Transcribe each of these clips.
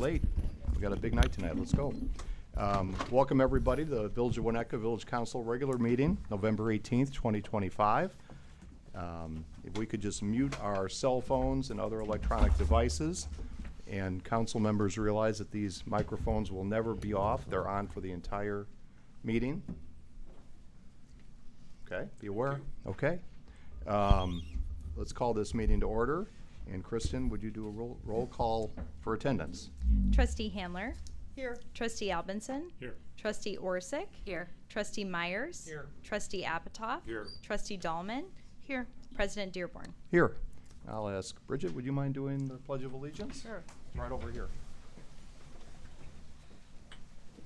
late. We got a big night tonight. Let's go. Welcome everybody to the Village of Winnetka Village Council regular meeting, November 18th, 2025. If we could just mute our cell phones and other electronic devices, and council members realize that these microphones will never be off. They're on for the entire meeting. Okay, be aware. Okay. Let's call this meeting to order. And Kristen, would you do a roll call for attendance? Trustee Handler. Here. Trustee Albinson. Here. Trustee Orsick. Here. Trustee Myers. Here. Trustee Apatow. Here. Trustee Dahlman. Here. President Dearborn. Here. I'll ask Bridget, would you mind doing the Pledge of Allegiance? Sure. Right over here.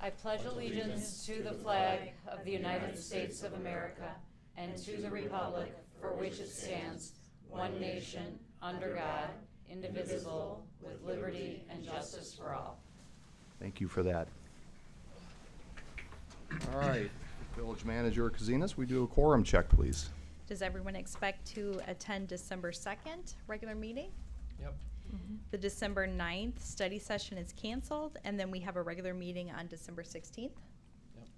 I pledge allegiance to the flag of the United States of America and to the republic for which it stands, one nation, under God, indivisible, with liberty and justice for all. Thank you for that. All right, Village Manager Kazinas, we do a quorum check, please. Does everyone expect to attend December 2nd regular meeting? Yep. The December 9th study session is canceled, and then we have a regular meeting on December 16th. Yep.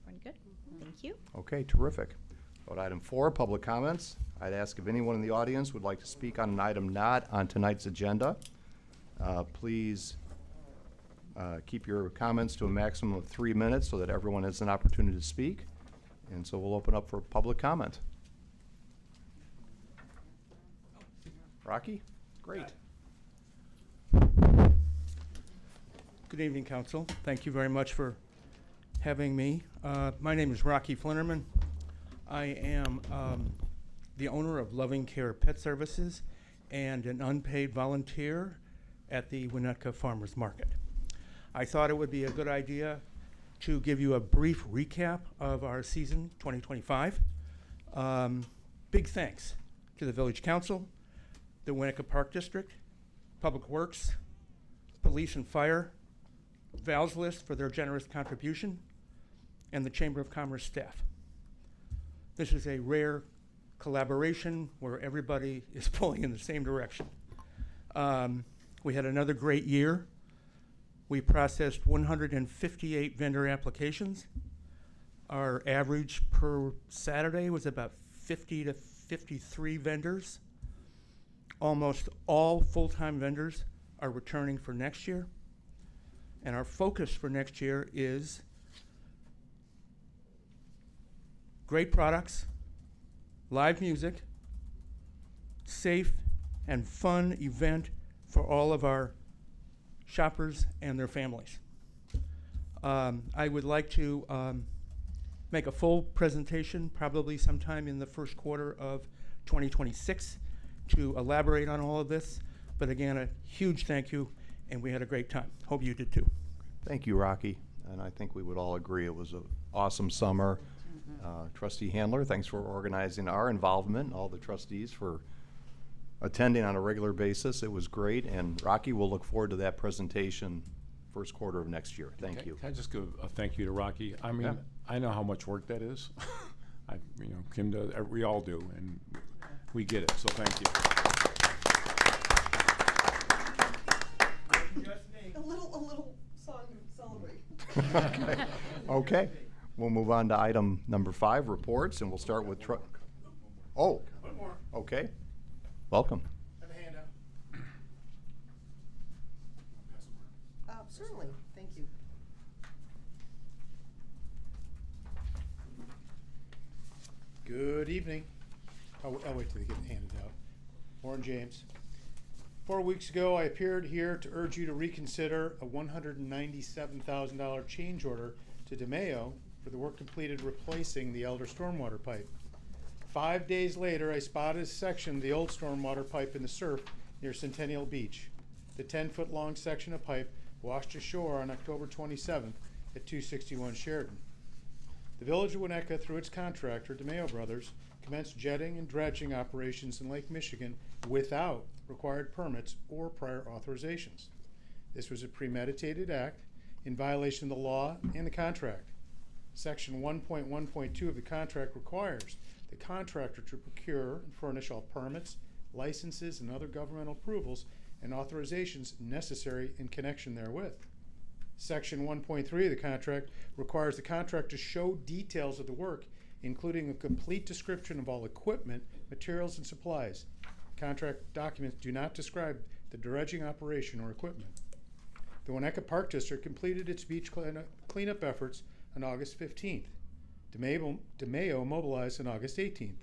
Everyone good? Thank you. Okay, terrific. About item 4, public comments. I'd ask if anyone in the audience would like to speak on an item not on tonight's agenda. Please keep your comments to a maximum of 3 minutes so that everyone has an opportunity to speak. And so we'll open up for public comment. Rocky? Great. Good evening, Council. Thank you very much for having me. My name is Rocky Flinnerman. I am the owner of Loving Care Pet Services and an unpaid volunteer at the Winnetka Farmers Market. I thought it would be a good idea to give you a brief recap of our season 2025. Big thanks to the Village Council, the Winnetka Park District, Public Works, Police and Fire, Val's List for their generous contribution, and the Chamber of Commerce staff. This is a rare collaboration where everybody is pulling in the same direction. We had another great year. We processed 158 vendor applications. Our average per Saturday was about 50 to 53 vendors. Almost all full-time vendors are returning for next year. And our focus for next year is great products, live music, safe and fun event for all of our shoppers and their families. I would like to make a full presentation probably sometime in the first quarter of 2026 to elaborate on all of this. But again, a huge thank you, and we had a great time. Hope you did too. Thank you, Rocky. And I think we would all agree it was an awesome summer. Trustee Handler, thanks for organizing our involvement, and all the trustees for attending on a regular basis. It was great. And Rocky, we'll look forward to that presentation first quarter of next year. Thank you. Can I just give a thank you to Rocky? I mean, Yeah. I know how much work that is. Kim does, we all do, and we get it, so thank you. A little song to celebrate. Okay. We'll move on to item number 5, reports, and we'll start with Oh, One more. okay. Welcome. Have a handout. Certainly, thank you. Good evening. I'll wait till they get handed out. Warren James. 4 weeks ago, I appeared here to urge you to reconsider a $197,000 change order to DeMayo for the work completed replacing the Elder stormwater pipe. 5 days later, I spotted a section of the old stormwater pipe in the surf near Centennial Beach. The 10-foot long section of pipe washed ashore on October 27th at 261 Sheridan. The Village of Winnetka, through its contractor, DeMayo Brothers, commenced jetting and dredging operations in Lake Michigan without required permits or prior authorizations. This was a premeditated act in violation of the law and the contract. Section 1.1.2 of the contract requires the contractor to procure and furnish all permits, licenses, and other governmental approvals and authorizations necessary in connection therewith. Section 1.3 of the contract requires the contract to show details of the work, including a complete description of all equipment, materials, and supplies. Contract documents do not describe the dredging operation or equipment. The Winnetka Park District completed its beach cleanup efforts on August 15th. DeMayo mobilized on August 18th.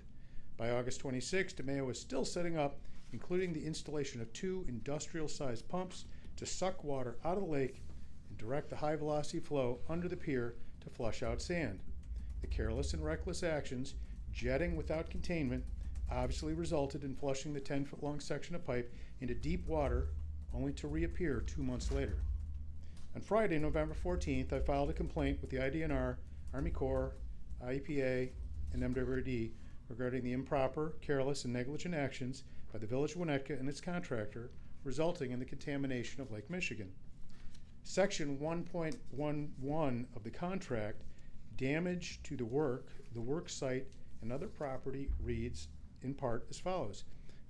By August 26th, DeMayo was still setting up, including the installation of 2 industrial-sized pumps to suck water out of the lake and direct the high-velocity flow under the pier to flush out sand. The careless and reckless actions, jetting without containment, obviously resulted in flushing the 10-foot-long section of pipe into deep water, only to reappear 2 months later. On Friday, November 14th, I filed a complaint with the IDNR, Army Corps, IEPA, and MWRD regarding the improper, careless, and negligent actions by the Village of Winnetka and its contractor, resulting in the contamination of Lake Michigan. Section 1.11 of the contract, damage to the work site, and other property reads in part as follows.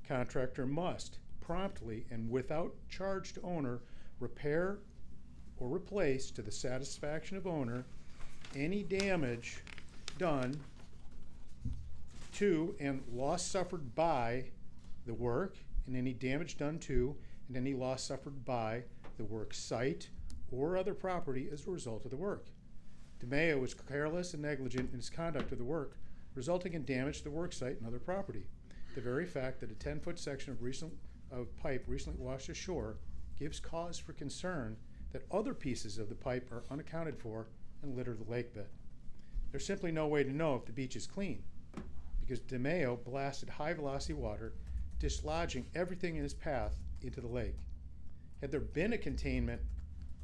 Contractor must promptly and without charge to owner repair or replace to the satisfaction of owner any damage done to and loss suffered by the work, and any damage done to and any loss suffered by the work site or other property as a result of the work. DeMayo was careless and negligent in his conduct of the work, resulting in damage to the work site and other property. The very fact that a 10-foot section of pipe recently washed ashore gives cause for concern that other pieces of the pipe are unaccounted for and litter the lake bed. There's simply no way to know if the beach is clean, because DeMayo blasted high-velocity water, dislodging everything in his path into the lake. Had there been a containment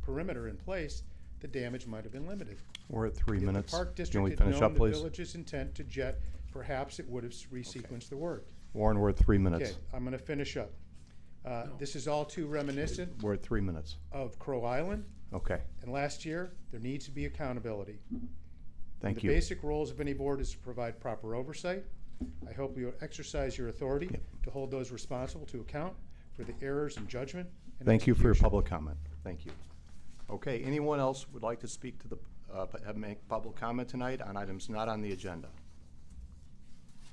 perimeter in place, the damage might have been limited. We're at 3 If minutes. the Park Can District we had finish known up, the please? village's intent to jet, perhaps it would have resequenced the work. Warren, we're at 3 minutes. Okay, I'm gonna finish up. This is all too reminiscent We're at 3 minutes. of Crow Island, Okay, and last year, there needs to be accountability. thank The you. basic roles of any board is to provide proper oversight. I hope you exercise your authority Yep. to hold those responsible to account for the errors in judgment and Thank you for your execution. public comment. Thank you. Okay, anyone else would like to speak to the, make public comment tonight on items not on the agenda?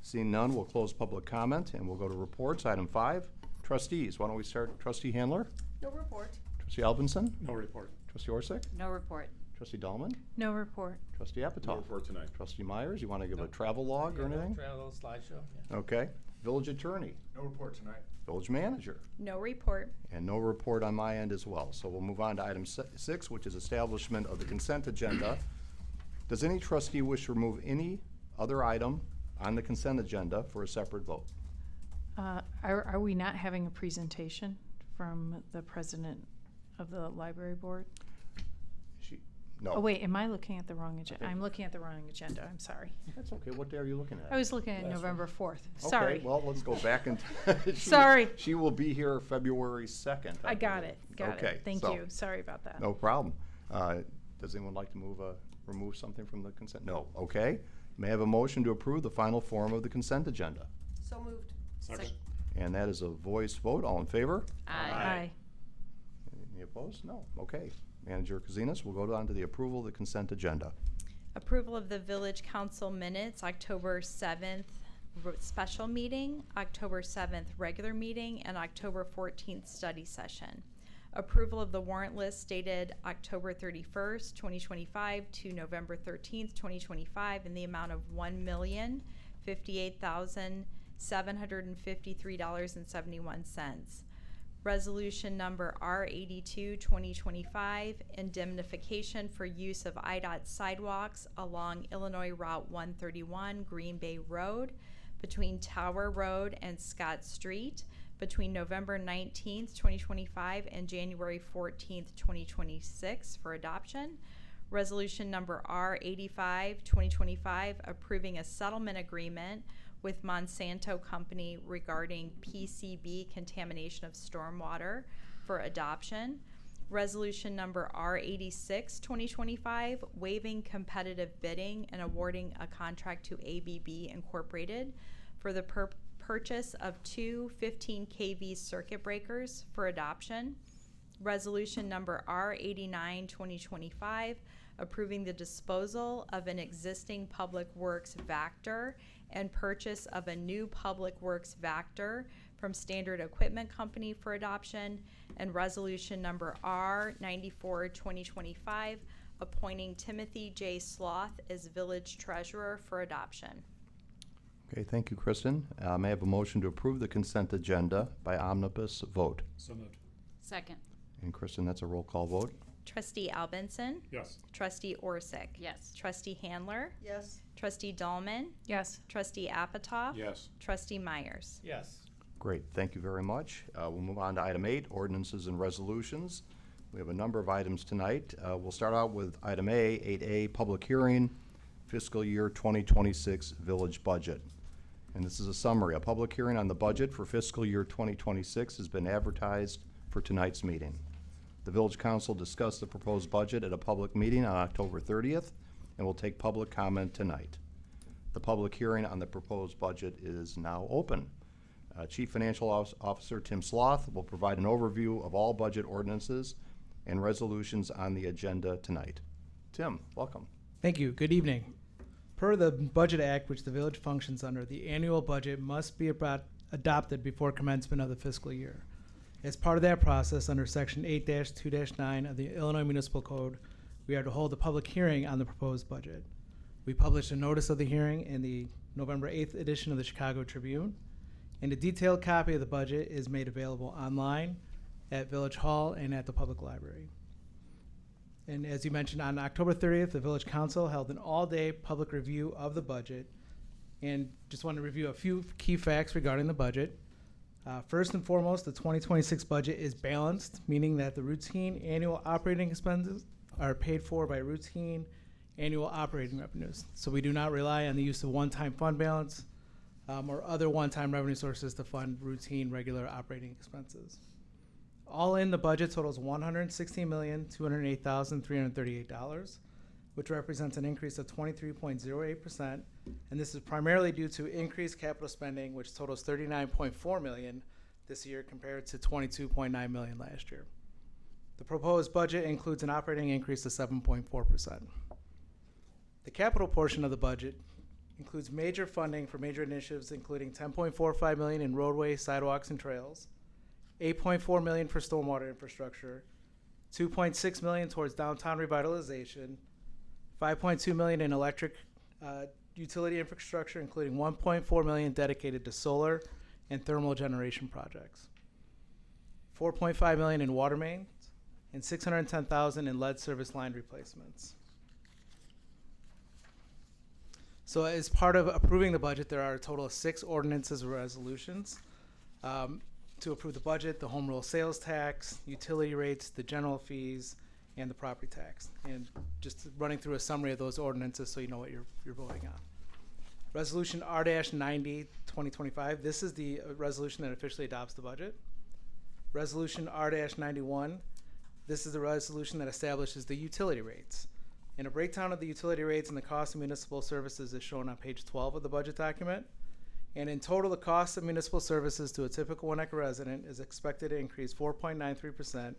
Seeing none, we'll close public comment and we'll go to reports. Item 5, trustees. Why don't we start, trustee Handler, No report. trustee Albinson, No report. trustee Orsick, No report. trustee Dahlman, No report. trustee No Apatow. report tonight. Trustee Myers, you want to give a travel log or anything? Travel slideshow. Yeah. Okay. Village attorney, No report tonight. village manager, No report. and no report on my end as well. So we'll move on to item 6, which is establishment of the consent agenda. Does any trustee wish to remove any other item on the consent agenda for a separate vote? Are we not having a presentation from the president of the library board? No. Oh, wait, am I looking at the wrong agenda? I'm looking at the wrong agenda, I'm sorry. That's okay. What day are you looking at? I was looking at Last November 4th, sorry. Okay, well, let's go back and. Sorry. She will be here February 2nd. I got believe. it, got Okay, it. Thank so- you, sorry about that. No problem. Does anyone like to remove something from the consent? No. Okay. May I have a motion to approve the final form of the consent agenda? So moved. Second. And that is a voice vote. All in favor? Aye. Any opposed? No. Okay. Manager Kazinas, we'll go on to the approval of the consent agenda. Approval of the village council minutes, October 7th special meeting, October 7th regular meeting, and October 14th study session. Approval of the warrant list dated October 31st, 2025 to November 13th, 2025 in the amount of $1,058,753.71. Resolution number R82, 2025, indemnification for use of IDOT sidewalks along Illinois Route 131 Green Bay Road between Tower Road and Scott Street between November 19th, 2025 and January 14th, 2026 for adoption. Resolution number R85, 2025, approving a settlement agreement with Monsanto Company regarding PCB contamination of stormwater for adoption. Resolution number R86, 2025, waiving competitive bidding and awarding a contract to ABB Incorporated for the purchase of two 15 kV circuit breakers for adoption. Resolution number R89, 2025, approving the disposal of an existing Public Works Vector and purchase of a new Public Works Vector from Standard Equipment Company for adoption. And resolution number R94, 2025, appointing Timothy J. Sloth as village treasurer for adoption. Okay, thank you, Kristen. May I have a motion to approve the consent agenda by omnibus vote? So moved. Second. And Kristen, that's a roll call vote. Trustee Albinson. Yes. Trustee Orsick. Yes. Trustee Handler. Yes. Trustee Dahlman. Yes. Trustee Apatow. Yes. Trustee Myers. Yes. Great, thank you very much. We'll move on to item 8, ordinances and resolutions. We have a number of items tonight. We'll start out with item A, 8A, public hearing, fiscal year 2026 village budget. And this is a summary. A public hearing on the budget for fiscal year 2026 has been advertised for tonight's meeting. The village council discussed the proposed budget at a public meeting on October 30th and will take public comment tonight. The public hearing on the proposed budget is now open. Chief Financial Officer Tim Sloth will provide an overview of all budget ordinances and resolutions on the agenda tonight. Tim, welcome. Thank you. Good evening. Per the Budget Act, which the village functions under, the annual budget must be adopted before commencement of the fiscal year. As part of that process, under Section 8-2-9 of the Illinois Municipal Code, we are to hold a public hearing on the proposed budget. We published a notice of the hearing in the November 8th edition of the Chicago Tribune, and a detailed copy of the budget is made available online, at Village Hall, and at the public library. And as you mentioned, on October 30th, the Village Council held an all-day public review of the budget. And just want to review a few key facts regarding the budget. First and foremost, the 2026 budget is balanced, meaning that the routine annual operating expenses are paid for by routine annual operating revenues. So we do not rely on the use of one-time fund balance or other one-time revenue sources to fund routine regular operating expenses. All in, the budget totals $116,208,338, which represents an increase of 23.08%, and this is primarily due to increased capital spending, which totals $39.4 million this year compared to $22.9 million last year. The proposed budget includes an operating increase of 7.4%. The capital portion of the budget includes major funding for major initiatives, including $10.45 million in roadways, sidewalks, and trails, $8.4 million for stormwater infrastructure, $2.6 million towards downtown revitalization, $5.2 million in electric utility infrastructure, including $1.4 million dedicated to solar and thermal generation projects, $4.5 million in water mains, and $610,000 in lead service line replacements. So as part of approving the budget, there are a total of 6 ordinances or resolutions to approve the budget: the home rule sales tax, utility rates, the general fees, and the property tax. And just running through a summary of those ordinances so you know what you're voting on. Resolution R-90, 2025. This is the resolution that officially adopts the budget. Resolution R-91. This is the resolution that establishes the utility rates. And a breakdown of the utility rates and the cost of municipal services is shown on page 12 of the budget document. And in total, the cost of municipal services to a typical Winnetka resident is expected to increase 4.93%,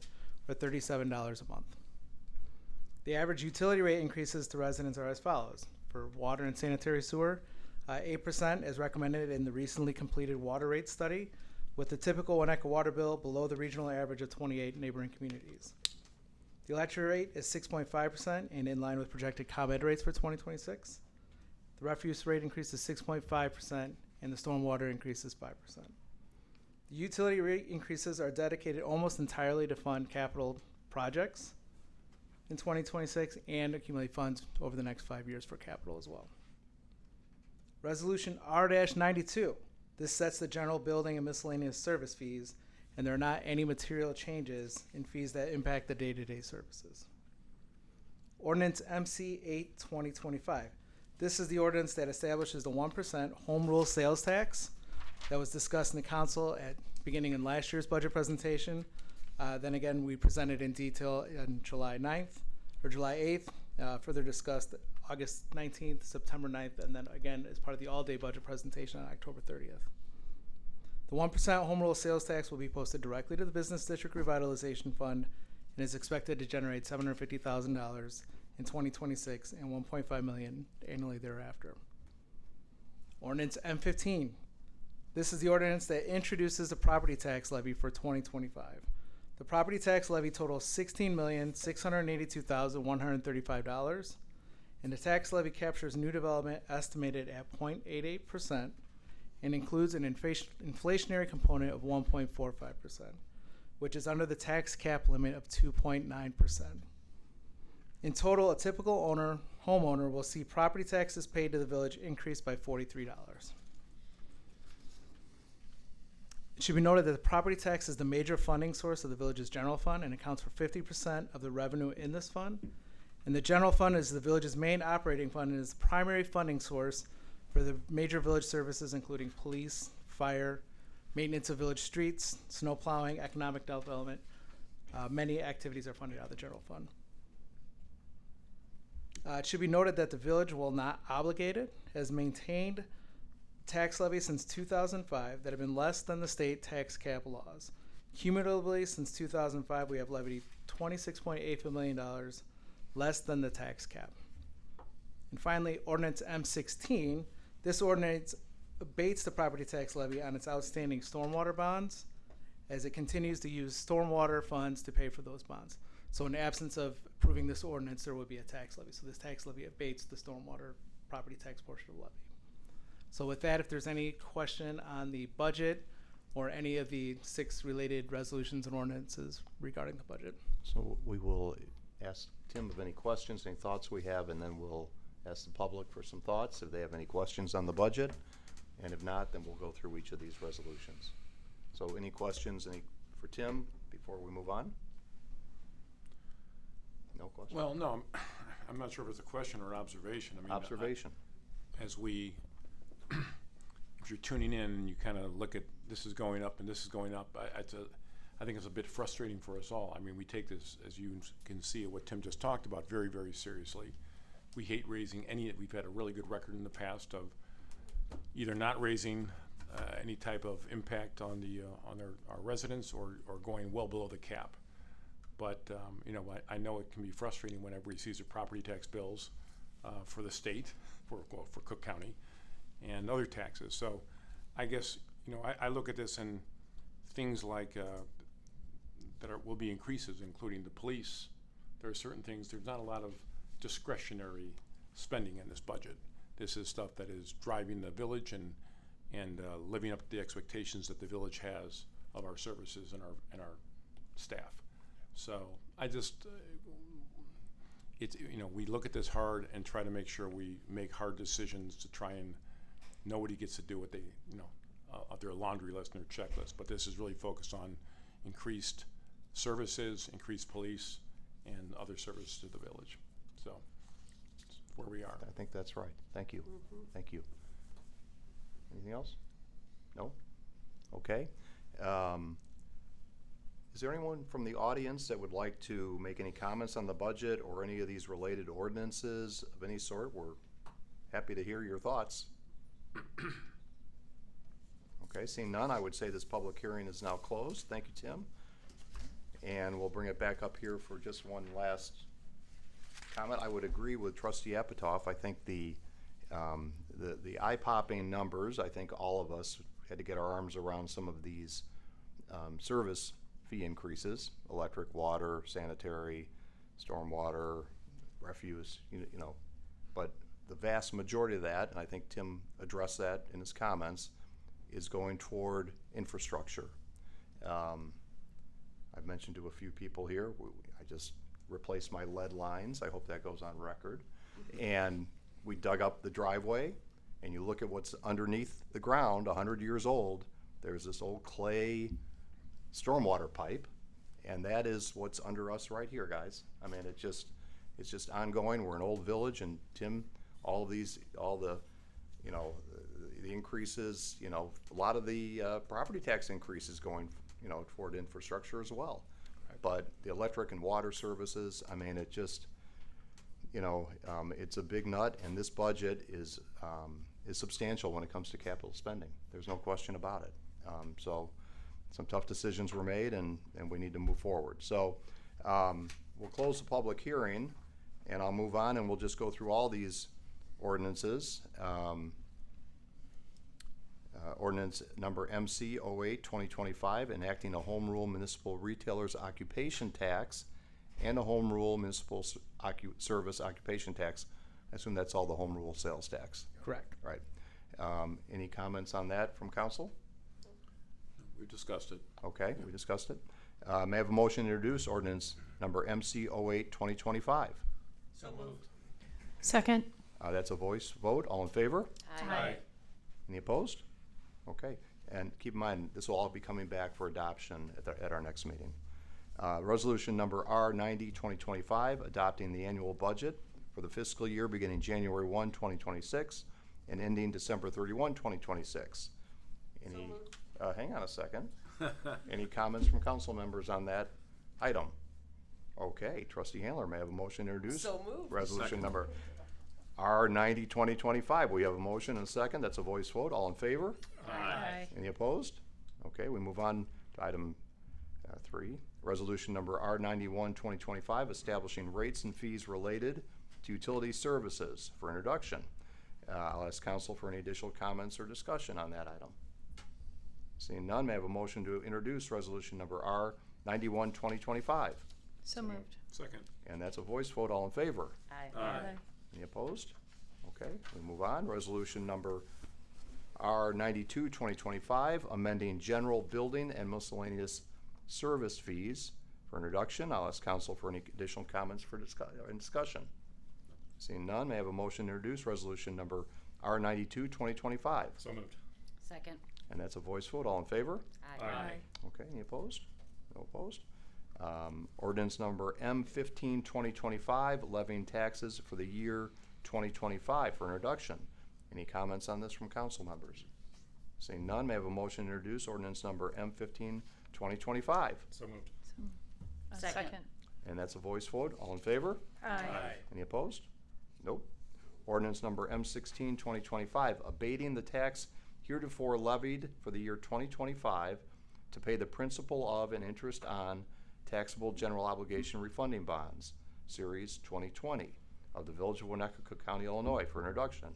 or $37 a month. The average utility rate increases to residents are as follows. For water and sanitary sewer, 8% is recommended in the recently completed water rate study, with the typical Winnetka water bill below the regional average of 28 neighboring communities. The electric rate is 6.5% and in line with projected ComEd rates for 2026. The refuse rate increases 6.5%, and the stormwater increases 5%. The utility rate increases are dedicated almost entirely to fund capital projects in 2026 and accumulate funds over the next 5 years for capital as well. Resolution R-92. This sets the general building and miscellaneous service fees, and there are not any material changes in fees that impact the day-to-day services. Ordinance MC 8, 2025. This is the ordinance that establishes the 1% home rule sales tax that was discussed in the council at beginning in last year's budget presentation. Then again, we presented in detail on July 9th or July 8th, further discussed August 19th, September 9th, and then again as part of the all-day budget presentation on October 30th. The 1% home rule sales tax will be posted directly to the Business District Revitalization Fund and is expected to generate $750,000 in 2026 and $1.5 million annually thereafter. Ordinance M15. This is the ordinance that introduces the property tax levy for 2025. The property tax levy totals $16,682,135, and the tax levy captures new development estimated at 0.88% and includes an inflationary component of 1.45%, which is under the tax cap limit of 2.9%. In total, a typical homeowner will see property taxes paid to the village increase by $43. It should be noted that the property tax is the major funding source of the village's general fund and accounts for 50% of the revenue in this fund. And the general fund is the village's main operating fund and is the primary funding source for the major village services, including police, fire, maintenance of village streets, snow plowing, economic development. Many activities are funded out of the general fund. It should be noted that the village, while not obligated, has maintained tax levies since 2005 that have been less than the state tax cap laws. Cumulatively, since 2005, we have levied $26.8 million less than the tax cap. And finally, Ordinance M16. This ordinance abates the property tax levy on its outstanding stormwater bonds as it continues to use stormwater funds to pay for those bonds. So in absence of approving this ordinance, there would be a tax levy. So this tax levy abates the stormwater property tax portion of the levy. So with that, if there's any question on the budget or any of the 6 related resolutions and ordinances regarding the budget. So we will ask Tim of any questions, any thoughts we have, and then we'll ask the public for some thoughts if they have any questions on the budget. And if not, then we'll go through each of these resolutions. So any questions for Tim before we move on? No question? Well, no, I'm not sure if it's a question or an observation. I mean, Observation. As we, if you're tuning in and you kind of look at this is going up and this is going up, I think it's a bit frustrating for us all. I mean, we take this, as you can see, what Tim just talked about, very, very seriously. We hate raising we've had a really good record in the past of either not raising any type of impact on our residents or going well below the cap. But you know, I know it can be frustrating whenever he sees the property tax bills for the state, for Cook County, and other taxes. So I guess, you know, I look at this and things like will be increases, including the police. There are certain things. There's not a lot of discretionary spending in this budget. This is stuff that is driving the village and living up to the expectations that the village has of our services and our staff. So I just, we look at this hard and try to make sure we make hard decisions to try and nobody gets to do what they, of their laundry list and their checklist. But this is really focused on increased services, increased police, and other services to the village. So that's where we are. I think that's right. Thank you. Thank you. Anything else? No? Okay. Is there anyone from the audience that would like to make any comments on the budget or any of these related ordinances of any sort? We're happy to hear your thoughts. Okay, seeing none, I would say this public hearing is now closed. Thank you, Tim. And we'll bring it back up here for just one last comment. I would agree with Trustee Epitoff. I think the eye-popping numbers, I think all of us had to get our arms around some of these service fee increases: electric, water, sanitary, stormwater, refuse, but the vast majority of that, and I think Tim addressed that in his comments, is going toward infrastructure. I've mentioned to a few people here, I just replaced my lead lines. I hope that goes on record. And we dug up the driveway, and you look at what's underneath the ground, 100 years old, there's this old clay stormwater pipe, and that is what's under us right here, guys. I mean, it's just ongoing. We're an old village, and Tim, all the increases, a lot of the property tax increases going, toward infrastructure as well. Right. But the electric and water services, I mean, it just, it's a big nut, and this budget is substantial when it comes to capital spending. There's no question about it. So some tough decisions were made, and we need to move forward. So we'll close the public hearing, and I'll move on, and we'll just go through all these ordinances. Ordinance number MC 08-2025, enacting a home rule municipal retailer's occupation tax and a home rule municipal service occupation tax. I assume that's all the home rule sales tax. Correct. Right. Any comments on that from council? We discussed it. Okay, we discussed it. May I have a motion to introduce ordinance number MC 08-2025? So moved. Second. That's a voice vote. All in favor? Aye. Any opposed? Okay, and keep in mind, this will all be coming back for adoption at our next meeting. Resolution number R90-2025, adopting the annual budget for the fiscal year beginning January 1, 2026 and ending December 31, 2026. Any, hang on a second. Any comments from council members on that item? Okay, trustee Handler, may I have a motion to introduce? So moved. Resolution Second. number R90-2025. We have a motion and a second. That's a voice vote. All in favor? Aye. Any opposed? Okay, we move on to item 3. Resolution number R91-2025, establishing rates and fees related to utility services for introduction. I'll ask council for any additional comments or discussion on that item. Seeing none, may I have a motion to introduce resolution number R91-2025? So moved. Second. And that's a voice vote. All in favor? Aye. Any opposed? Okay, we move on. Resolution number R92-2025, amending general building and miscellaneous service fees for introduction. I'll ask council for any additional comments for discussion. Seeing none, may I have a motion to introduce resolution number R92-2025? So moved. Second. And that's a voice vote. All in favor? Aye. Okay, any opposed? No opposed. Ordinance number M15-2025, levying taxes for the year 2025 for introduction. Any comments on this from council members? Seeing none, may I have a motion to introduce ordinance number M15-2025? So moved. Second. And that's a voice vote. All in favor? Aye. Any opposed? Nope. Ordinance number M16-2025, abating the tax heretofore levied for the year 2025 to pay the principal of and interest on taxable general obligation refunding bonds, Series 2020 of the Village of Winnetka, Cook County, Illinois for introduction.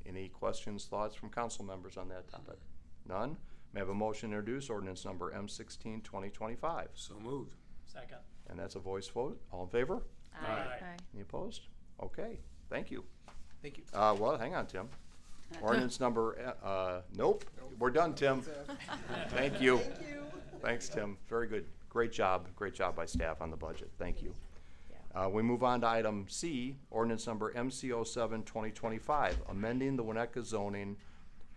Any questions, thoughts from council members on that topic? None? May I have a motion to introduce ordinance number M16-2025? So moved. Second. And that's a voice vote. All in favor? Aye. Any opposed? Okay, thank you. Thank you. Well, hang on, Tim. Ordinance number, nope, we're done, Tim. Thank you. Thank you. Thanks, Tim. Very good. Great job by staff on the budget. Thank you. We move on to item C, ordinance number MC07-2025, amending the Winnetka zoning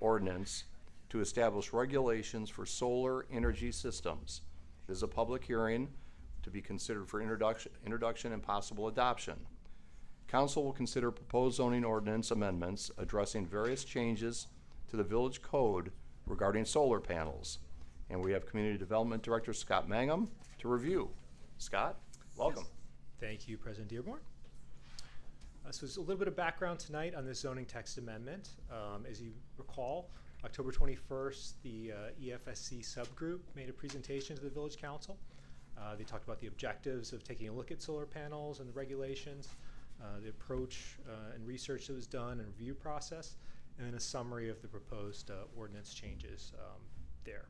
ordinance to establish regulations for solar energy systems. This is a public hearing to be considered for introduction and possible adoption. Council will consider proposed zoning ordinance amendments addressing various changes to the village code regarding solar panels. And we have Community Development Director Scott Mangum to review. Scott, welcome. Thank you, President Dearborn. So there's a little bit of background tonight on this zoning text amendment. As you recall, October 21st, the EFSC subgroup made a presentation to the Village Council. They talked about the objectives of taking a look at solar panels and the regulations, the approach and research that was done and review process, and then a summary of the proposed ordinance changes there.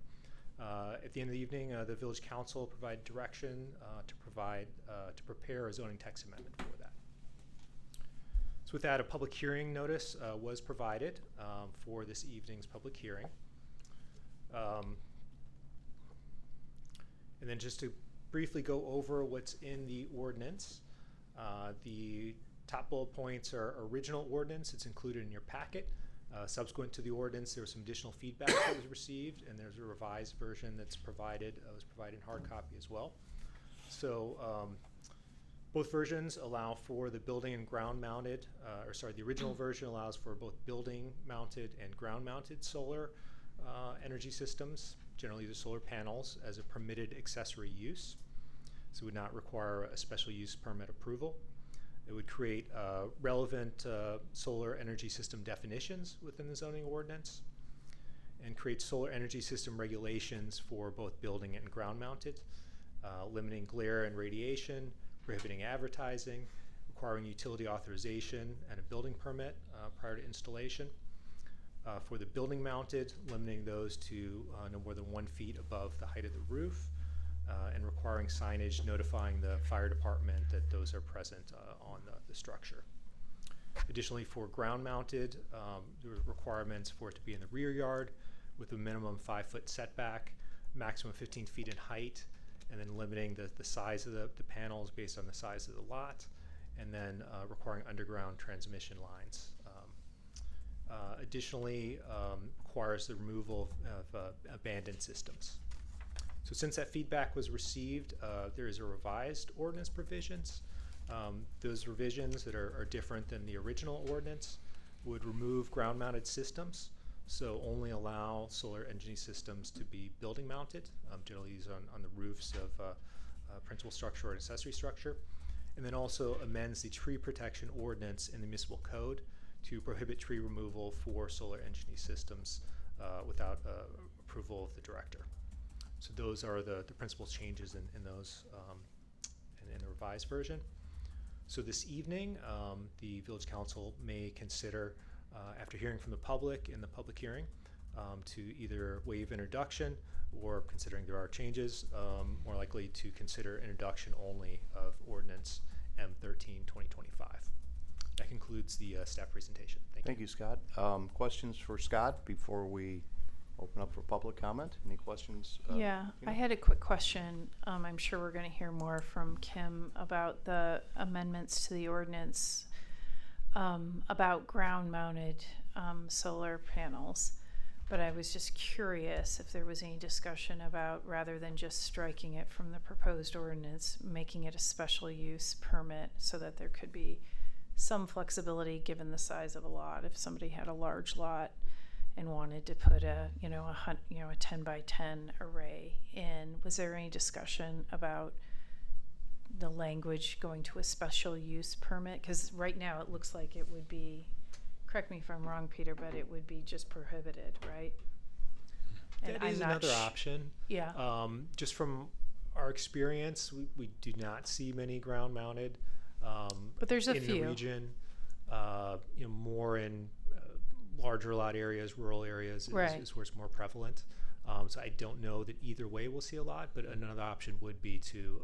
At the end of the evening, the Village Council provided direction to prepare a zoning text amendment for that. So with that, a public hearing notice was provided for this evening's public hearing. And then just to briefly go over what's in the ordinance, the top bullet points are original ordinance. It's included in your packet. Subsequent to the ordinance, there was some additional feedback that was received, and there's a revised version that's provided, was provided in hard copy as well. So both versions allow for the building and ground mounted, the original version allows for both building mounted and ground mounted solar energy systems, generally the solar panels, as a permitted accessory use. So it would not require a special use permit approval. It would create relevant solar energy system definitions within the zoning ordinance. and creates solar energy system regulations for both building and ground mounted, limiting glare and radiation, prohibiting advertising, requiring utility authorization and a building permit prior to installation. For the building mounted, limiting those to no more than 1 feet above the height of the roof, and requiring signage notifying the fire department that those are present on the structure. Additionally, for ground mounted, there are requirements for it to be in the rear yard with a minimum 5-foot setback, maximum 15 feet in height, and then limiting the size of the panels based on the size of the lot, and then requiring underground transmission lines. Additionally, requires the removal of abandoned systems. So since that feedback was received, there is a revised ordinance provisions. Those revisions that are different than the original ordinance would remove ground-mounted systems, so only allow solar energy systems to be building mounted, generally used on the roofs of principal structure or accessory structure, and then also amends the tree protection ordinance in the municipal code to prohibit tree removal for solar energy systems without approval of the director. So those are the principal changes in those in the revised version. So this evening, the Village Council may consider, after hearing from the public in the public hearing, to either waive introduction or, considering there are changes, more likely to consider introduction only of Ordinance M13/2025. That concludes the staff presentation. Thank you, Scott. Questions for Scott before we open up for public comment? Any questions? Yeah, I had a quick question. I'm sure we're going to hear more from Kim about the amendments to the ordinance about ground-mounted solar panels. But I was just curious if there was any discussion about, rather than just striking it from the proposed ordinance, making it a special use permit so that there could be some flexibility given the size of a lot. If somebody had a large lot and wanted to put a 10 by 10 array in, was there any discussion about the language going to a special use permit? Because right now it looks like it would be, correct me if I'm wrong, Peter, but it would be just prohibited, right? And That is another option. Yeah. Just from our experience, we do not see many ground mounted. But there's a in few. the region, more in larger lot areas, rural areas is where it's more prevalent. So I don't know that either way we'll see a lot, but another option would be to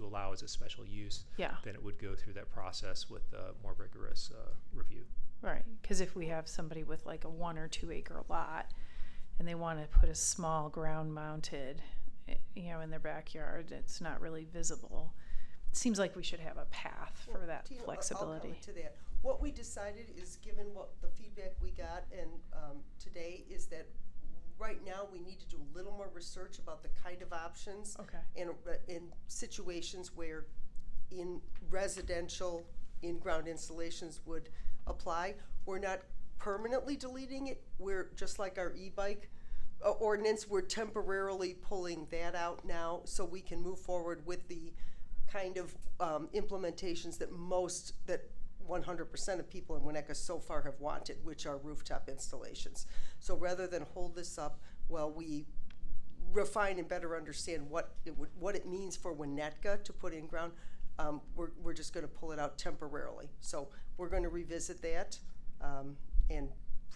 allow as a special use. Yeah. Then it would go through that process with a more rigorous review. Right, because if we have somebody with like a 1 or 2 acre lot and they want to put a small ground mounted, in their backyard, it's not really visible. It seems like we should have a path for that Tina, flexibility. I'll comment to that. What we decided is, given what the feedback we got and today, is that right now we need to do a little more research about the kind of options. Okay. And in situations where in residential in-ground installations would apply. We're not permanently deleting it. We're just like our e-bike ordinance, we're temporarily pulling that out now so we can move forward with the kind of implementations that 100% of people in Winnetka so far have wanted, which are rooftop installations. So rather than hold this up while we refine and better understand what it means for Winnetka to put in ground, we're just going to pull it out temporarily. So we're going to revisit that and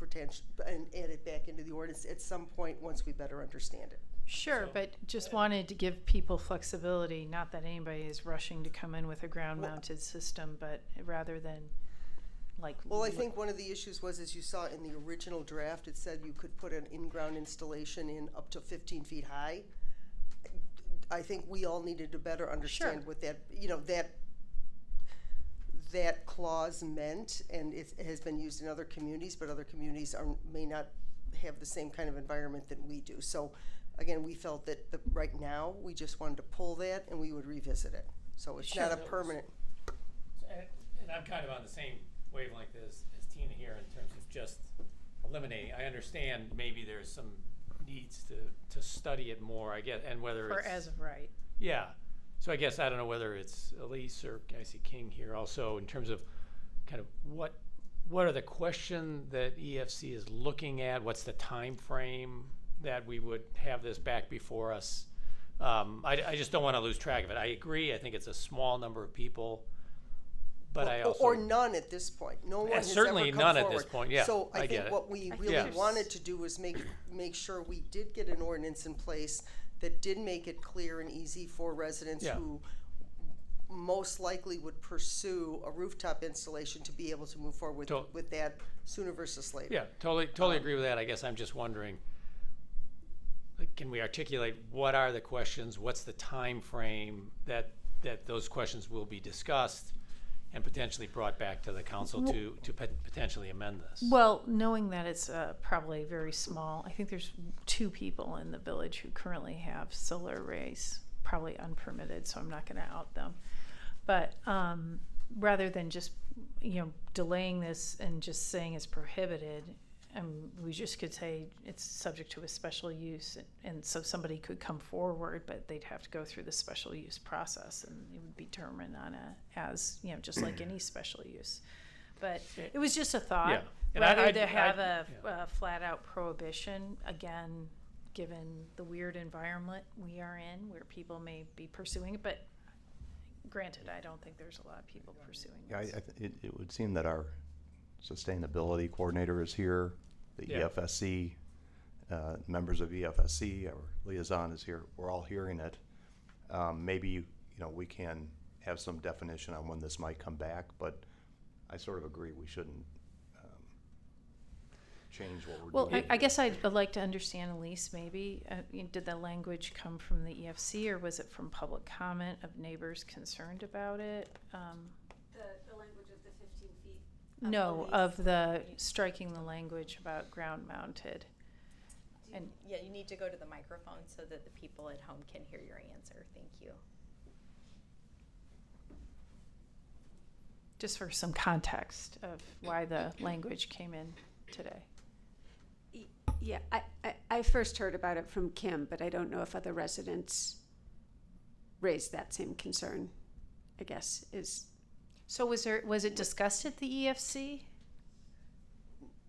add it back into the ordinance at some point once we better understand it. Sure, but just wanted to give people flexibility, not that anybody is rushing to come in with a ground mounted system, but rather than like. Well, I think one of the issues was, as you saw in the original draft, it said you could put an in-ground installation in up to 15 feet high. I think we all needed to better understand what that, that clause meant, and it has been used in other communities, but other communities may not have the same kind of environment that we do. So again, we felt that right now we just wanted to pull that and we would revisit it. So it's not a permanent. And I'm kind of on the same wavelength as Tina here in terms of just eliminating. I understand maybe there's some needs to study it more, I guess, and whether or it's as of right. Yeah. So I guess I don't know whether it's Elise or I see King here also in terms of kind of what what are the questions that EFC is looking at? What's the time frame that we would have this back before us? I just don't want to lose track of it. I agree. I think it's a small number of people, but I also or none at this point. No one has certainly ever come none forward. at this point. Yeah, So I I get think it. what we I really Yeah. wanted to do was make sure we did get an ordinance in place that did make it clear and easy for residents Yeah. who most likely would pursue a rooftop installation to be able to move forward To- with that sooner versus later. Yeah, totally agree with that. I guess I'm just wondering, like, can we articulate what are the questions? What's the time frame that those questions will be discussed and potentially brought back to the council to potentially amend this? Well, knowing that it's probably very small, I think there's 2 people in the village who currently have solar arrays, probably unpermitted, so I'm not going to out them. But rather than just, delaying this and just saying it's prohibited, we just could say it's subject to a special use, and so somebody could come forward, but they'd have to go through the special use process, and it would be determined on just like any special use. But it was just a thought, Yeah. And rather than have yeah. a flat out prohibition, again, given the weird environment we are in, where people may be pursuing it, but granted, I don't think there's a lot of people pursuing Yeah, this. it would seem that our sustainability coordinator is here, the Yeah. EFSC, members of EFSC, our liaison is here. We're all hearing it. Maybe, we can have some definition on when this might come back, but I sort of agree we shouldn't change what we're Well, doing. I guess I'd like to understand, Elise, maybe, did the language come from the EFC, or was it from public comment of neighbors concerned about it? The language of the 15 feet. No, of the striking the language about ground mounted. And Yeah, you need to go to the microphone so that the people at home can hear your answer. Thank you. just for some context of why the language came in today. Yeah, I first heard about it from Kim, but I don't know if other residents raised that same concern, I guess, is. So was it discussed at the EFC?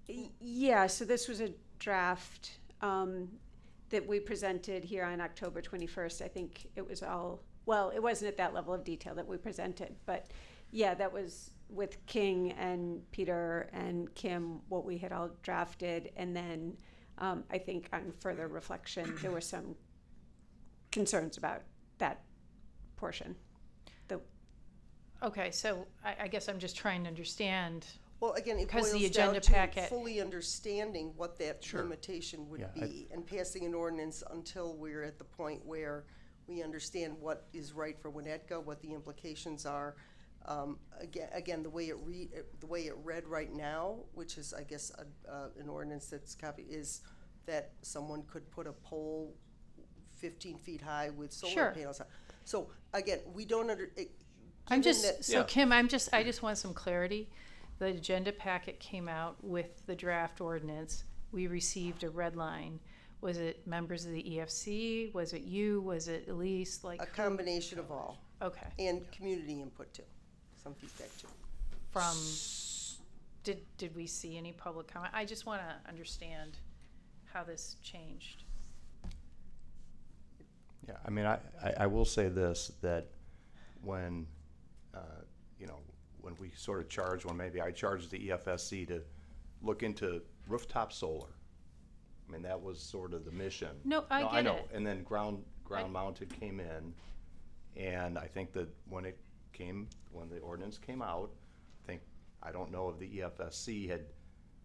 Yeah, so this was a draft that we presented here on October 21st. I think it was it wasn't at that level of detail that we presented, but yeah, that was with King and Peter and Kim, what we had all drafted. And then I think on further reflection, there were some concerns about that portion. Okay, so I guess I'm just trying to understand. Well, again, it Because boils the agenda down to packet- fully understanding what that Sure. limitation would Yeah, be and passing an ordinance until we're at the point where we understand what is right for Winnetka, what the implications are. Again, the way it read right now, which is, I guess, an ordinance that's copied, is that someone could put a pole 15 feet high with solar Sure. panels on. So again, we don't I'm given just, that- so Yeah. Kim, I just want some clarity. The agenda packet came out with the draft ordinance. We received a red line. Was it members of the EFC? Was it you? Was it Elise? Like a combination of all, Okay. and community input too, some feedback too. From, did we see any public comment? I just want to understand how this changed. Yeah, I mean, I will say this, that when, when we sort of charged, when maybe I charged the EFSC to look into rooftop solar, I mean, that was sort of the mission. No, I get know. it. And then ground mounted came in, and I think that when the ordinance came out, I don't know if the EFSC had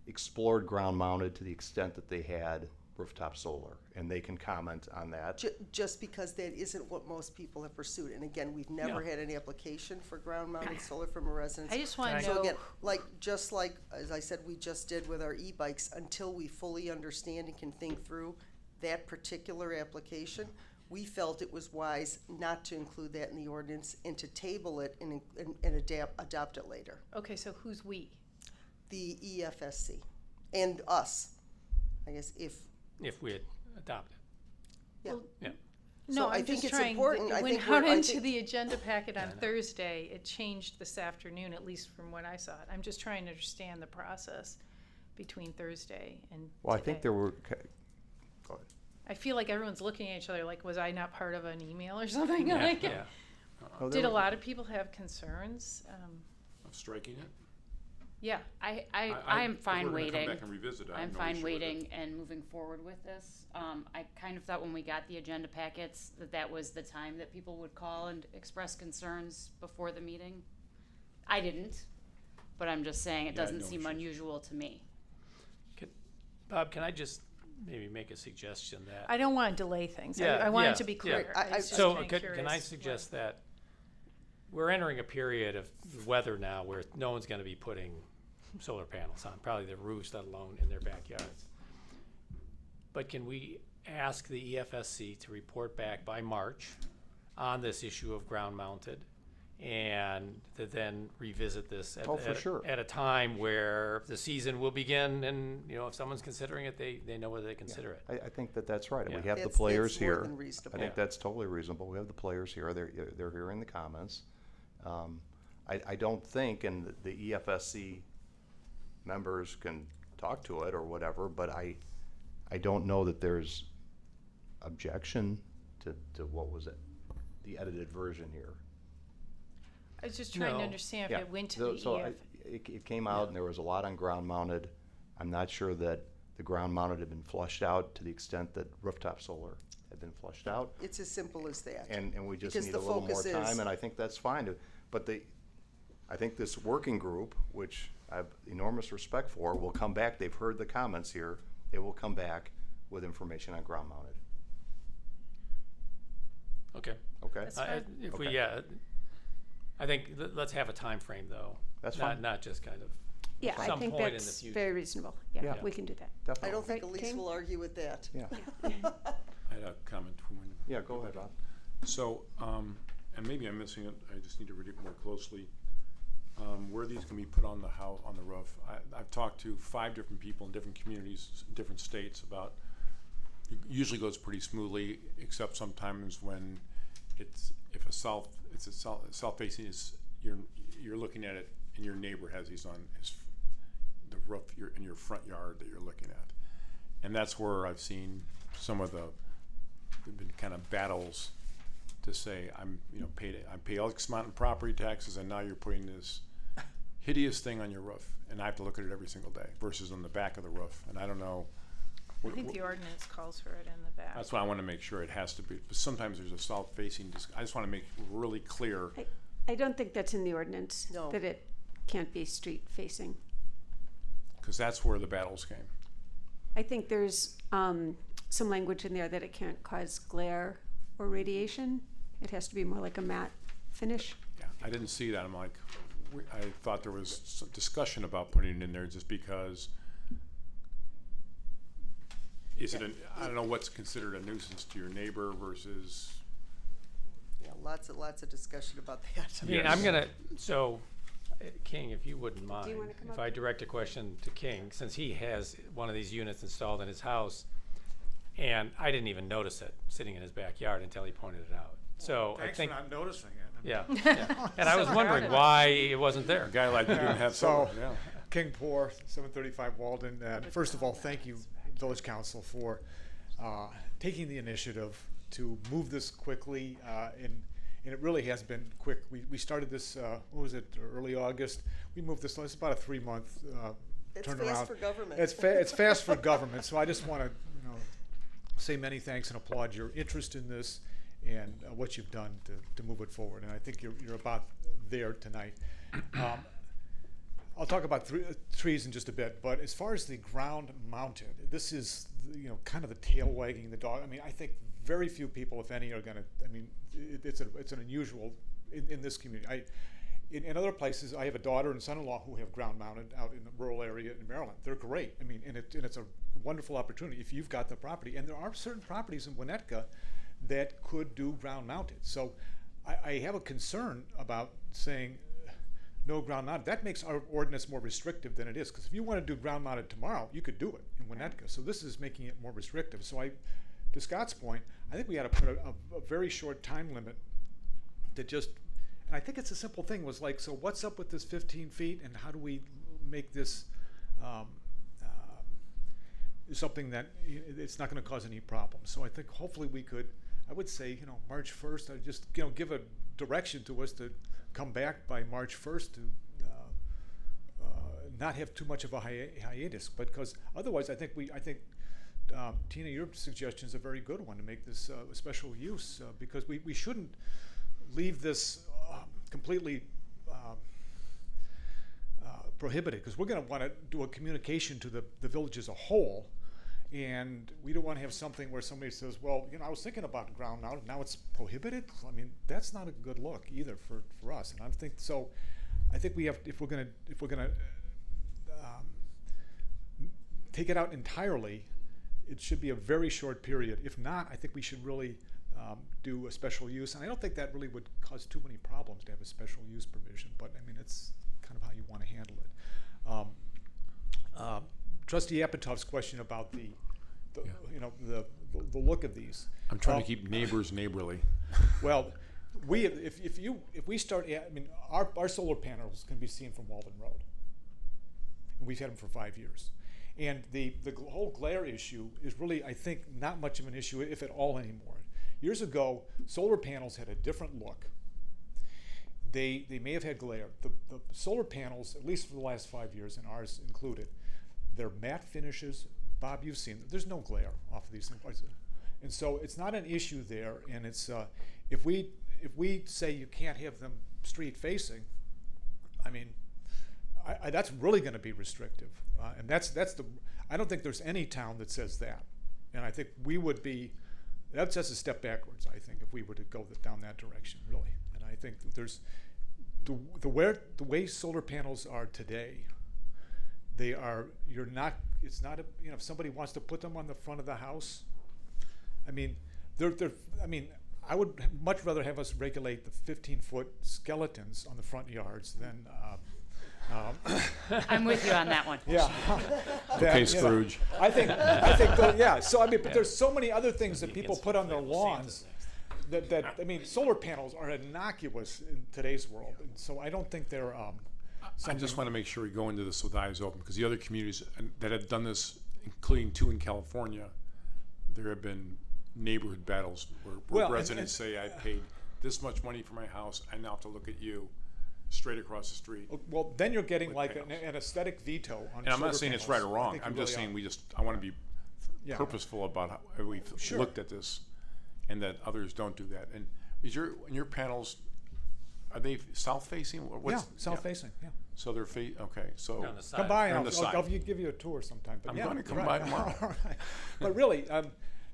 explored ground mounted to the extent that they had rooftop solar, and they can comment on that. Just because that isn't what most people have pursued. And again, we've never had any application for ground-mounted solar from a residence. I just want to So know. again, just like, as I said, we just did with our e-bikes, until we fully understand and can think through that particular application, we felt it was wise not to include that in the ordinance and to table it and adopt it later. Okay, so who's we? The EFSC and us, I guess, if If we had adopted. Yeah. Well, Yeah. So No, I I'm think just it's trying, important. I it went think we're- out I into think- the agenda packet on Yeah, I know. Thursday. It changed this afternoon, at least from what I saw it. I'm just trying to understand the process between Thursday and Well, I today. think there were, go ahead. I feel like everyone's looking at each other like, was I not part of an email or something? Yeah, Like, yeah. Oh, there did a were- lot of people have concerns? Of striking it? Yeah, I'm if fine we're gonna waiting. Come back and revisit it, I have I'm no fine issue with it. waiting and moving forward with this. I kind of thought when we got the agenda packets that was the time that people would call and express concerns before the meeting. I didn't, but I'm just saying it Yeah, doesn't no seem issues. unusual to me. Bob, can I just maybe make a suggestion that? I don't want to delay things. Yeah, I want yeah, it to be yeah. clear. I- was just So kinda can curious I what- suggest that we're entering a period of weather now where no one's gonna be putting solar panels on, probably their roofs, let alone in their backyards. But can we ask the EFSC to report back by March on this issue of ground mounted? And to then revisit this Oh, for sure. at a time where the season will begin, and, you know, if someone's considering it, they know whether they consider it. I think that that's right. And we Yeah. have the That's players more here. than I reasonable. think Yeah. that's totally reasonable. We have the players here. They're hearing the comments. I don't think, and the EFSC members can talk to it or whatever, but I don't know that there's objection to what was it, the edited version here. I was just trying to No. understand Yeah. if it went to So- the so EF. it came out, and there was a lot on ground mounted. I'm not sure that the ground mounted had been flushed out to the extent that rooftop solar had been flushed out. It's as simple as that. And we just Because need the a little more focus time, is- and I think that's fine. But I think this working group, which I have enormous respect for, will come back. They've heard the comments here. They will come back with information on ground mounted. Okay. Okay? That's fine. If we, Okay. yeah, I think, let's have a time frame though. That's Not- fine. Not just kind of, Yeah, I some think point in the that's future. very reasonable. Yeah, Yeah. we can do that. I Definitely. don't think Right, Elise King? will argue with that. Yeah. I had a comment for when. Yeah, go ahead, Bob. So, and maybe I'm missing it, I just need to read it more closely. Where these can be put on the roof. I've talked to 5 different people in different communities, different states about, it usually goes pretty smoothly, except sometimes when it's a south facing is, you're looking at it and your neighbor has these on the roof in your front yard that you're looking at. And that's where I've seen some of there've been kind of battles to say, I pay X amount in property taxes, and now you're putting this hideous thing on your roof, and I have to look at it every single day, versus on the back of the roof, and I don't know. I think the ordinance calls for it in the back. That's why I want to make sure it has to be, but sometimes there's a south-facing, I just want to make really clear. I don't think that's in the ordinance, No. that it can't be street facing. Because that's where the battles came. I think there's some language in there that it can't cause glare or radiation. It has to be more like a matte finish. Yeah, I didn't see that. I'm like, I thought there was some discussion about putting it in there just because. I don't know what's considered a nuisance to your neighbor versus. Yeah, lots of discussion about that. I mean, I'm gonna, so, King, if you wouldn't mind, wanna come if up? I direct a question to King, since he has one of these units installed in his house, and I didn't even notice it sitting in his backyard until he pointed it out. So I think, not noticing it. yeah, yeah. And I was wondering why it wasn't there. A guy like you didn't have solar, yeah. King Poor, 735 Walden. First of all, thank you, Village Council, for taking the initiative to move this quickly, and it really has been quick. We started this, what was it, early August? We moved this, it's about a 3-month It's turnaround. fast for government. It's fast for government, so I just want to, say many thanks and applaud your interest in this and what you've done to move it forward. And I think you're about there tonight. I'll talk about trees in just a bit, but as far as the ground mounted, this is kind of the tail wagging the dog. I mean, I think very few people, if any, are going to. I mean, it's an unusual in this community. In other places, I have a daughter and son-in-law who have ground mounted out in a rural area in Maryland. They're great. I mean, and it's a wonderful opportunity if you've got the property. And there are certain properties in Winnetka that could do ground mounted. So I have a concern about saying no ground mounted. That makes our ordinance more restrictive than it is. Because if you want to do ground mounted tomorrow, you could do it in Winnetka. So this is making it more restrictive. So to Scott's point, I think we had to put a very short time limit to just, and I think it's a simple thing, was like, so what's up with this 15 feet and how do we make this something that it's not going to cause any problems? So I think hopefully we could, I would say, March 1st, I just, give a direction to us to come back by March 1st to not have too much of a hiatus, because otherwise I think Tina, your suggestion is a very good one, to make this a special use, because we shouldn't leave this completely prohibited, because we're going to want to do a communication to the village as a whole, and we don't want to have something where somebody says, well, I was thinking about ground mounted, now it's prohibited. I mean, that's not a good look either for us. And I think we have, if we're going to take it out entirely, it should be a very short period. If not, I think we should really do a special use. And I don't think that really would cause too many problems to have a special use provision, but I mean, it's kind of how you want to handle it. Trustee Apatow's question about the look of these. I'm trying to keep neighbors neighborly. Well, if we start, I mean, our solar panels can be seen from Walden Road. And we've had them for 5 years. And the whole glare issue is really, I think, not much of an issue, if at all, anymore. Years ago, solar panels had a different look. They may have had glare. The solar panels, at least for the last 5 years, and ours included, they're matte finishes. Bob, you've seen them. There's no glare off of these things. And so it's not an issue there. And it's if we say you can't have them street facing, I mean, that's really going to be restrictive. And that's I don't think there's any town that says that. And I think we would be, that's just a step backwards, I think, if we were to go down that direction, really. And I think that there's, the way solar panels are today, it's not if somebody wants to put them on the front of the house, I mean, I would much rather have us regulate the 15-foot skeletons on the front yards than I'm with you on that one. yeah. Okay, Scrooge. I think, yeah. So I mean, but there's so many other things that people put on their lawns that I mean, solar panels are innocuous in today's world, and so I don't think they're. I just want to make sure we go into this with eyes open, because the other communities that have done this, including 2 in California, there have been neighborhood battles where residents say, I paid this much money for my house, I now have to look at you straight across the street. Well, then you're getting like an aesthetic veto on. And I'm not saying it's right or wrong. I'm just saying I want to be purposeful about how we've looked at this, and that others don't do that. And in your panels, are they south facing? Or yeah, south facing. Yeah. So they're okay. So On the side. come by and I'll I'll give you a tour sometime. But I'm going to come by tomorrow. Right. But really,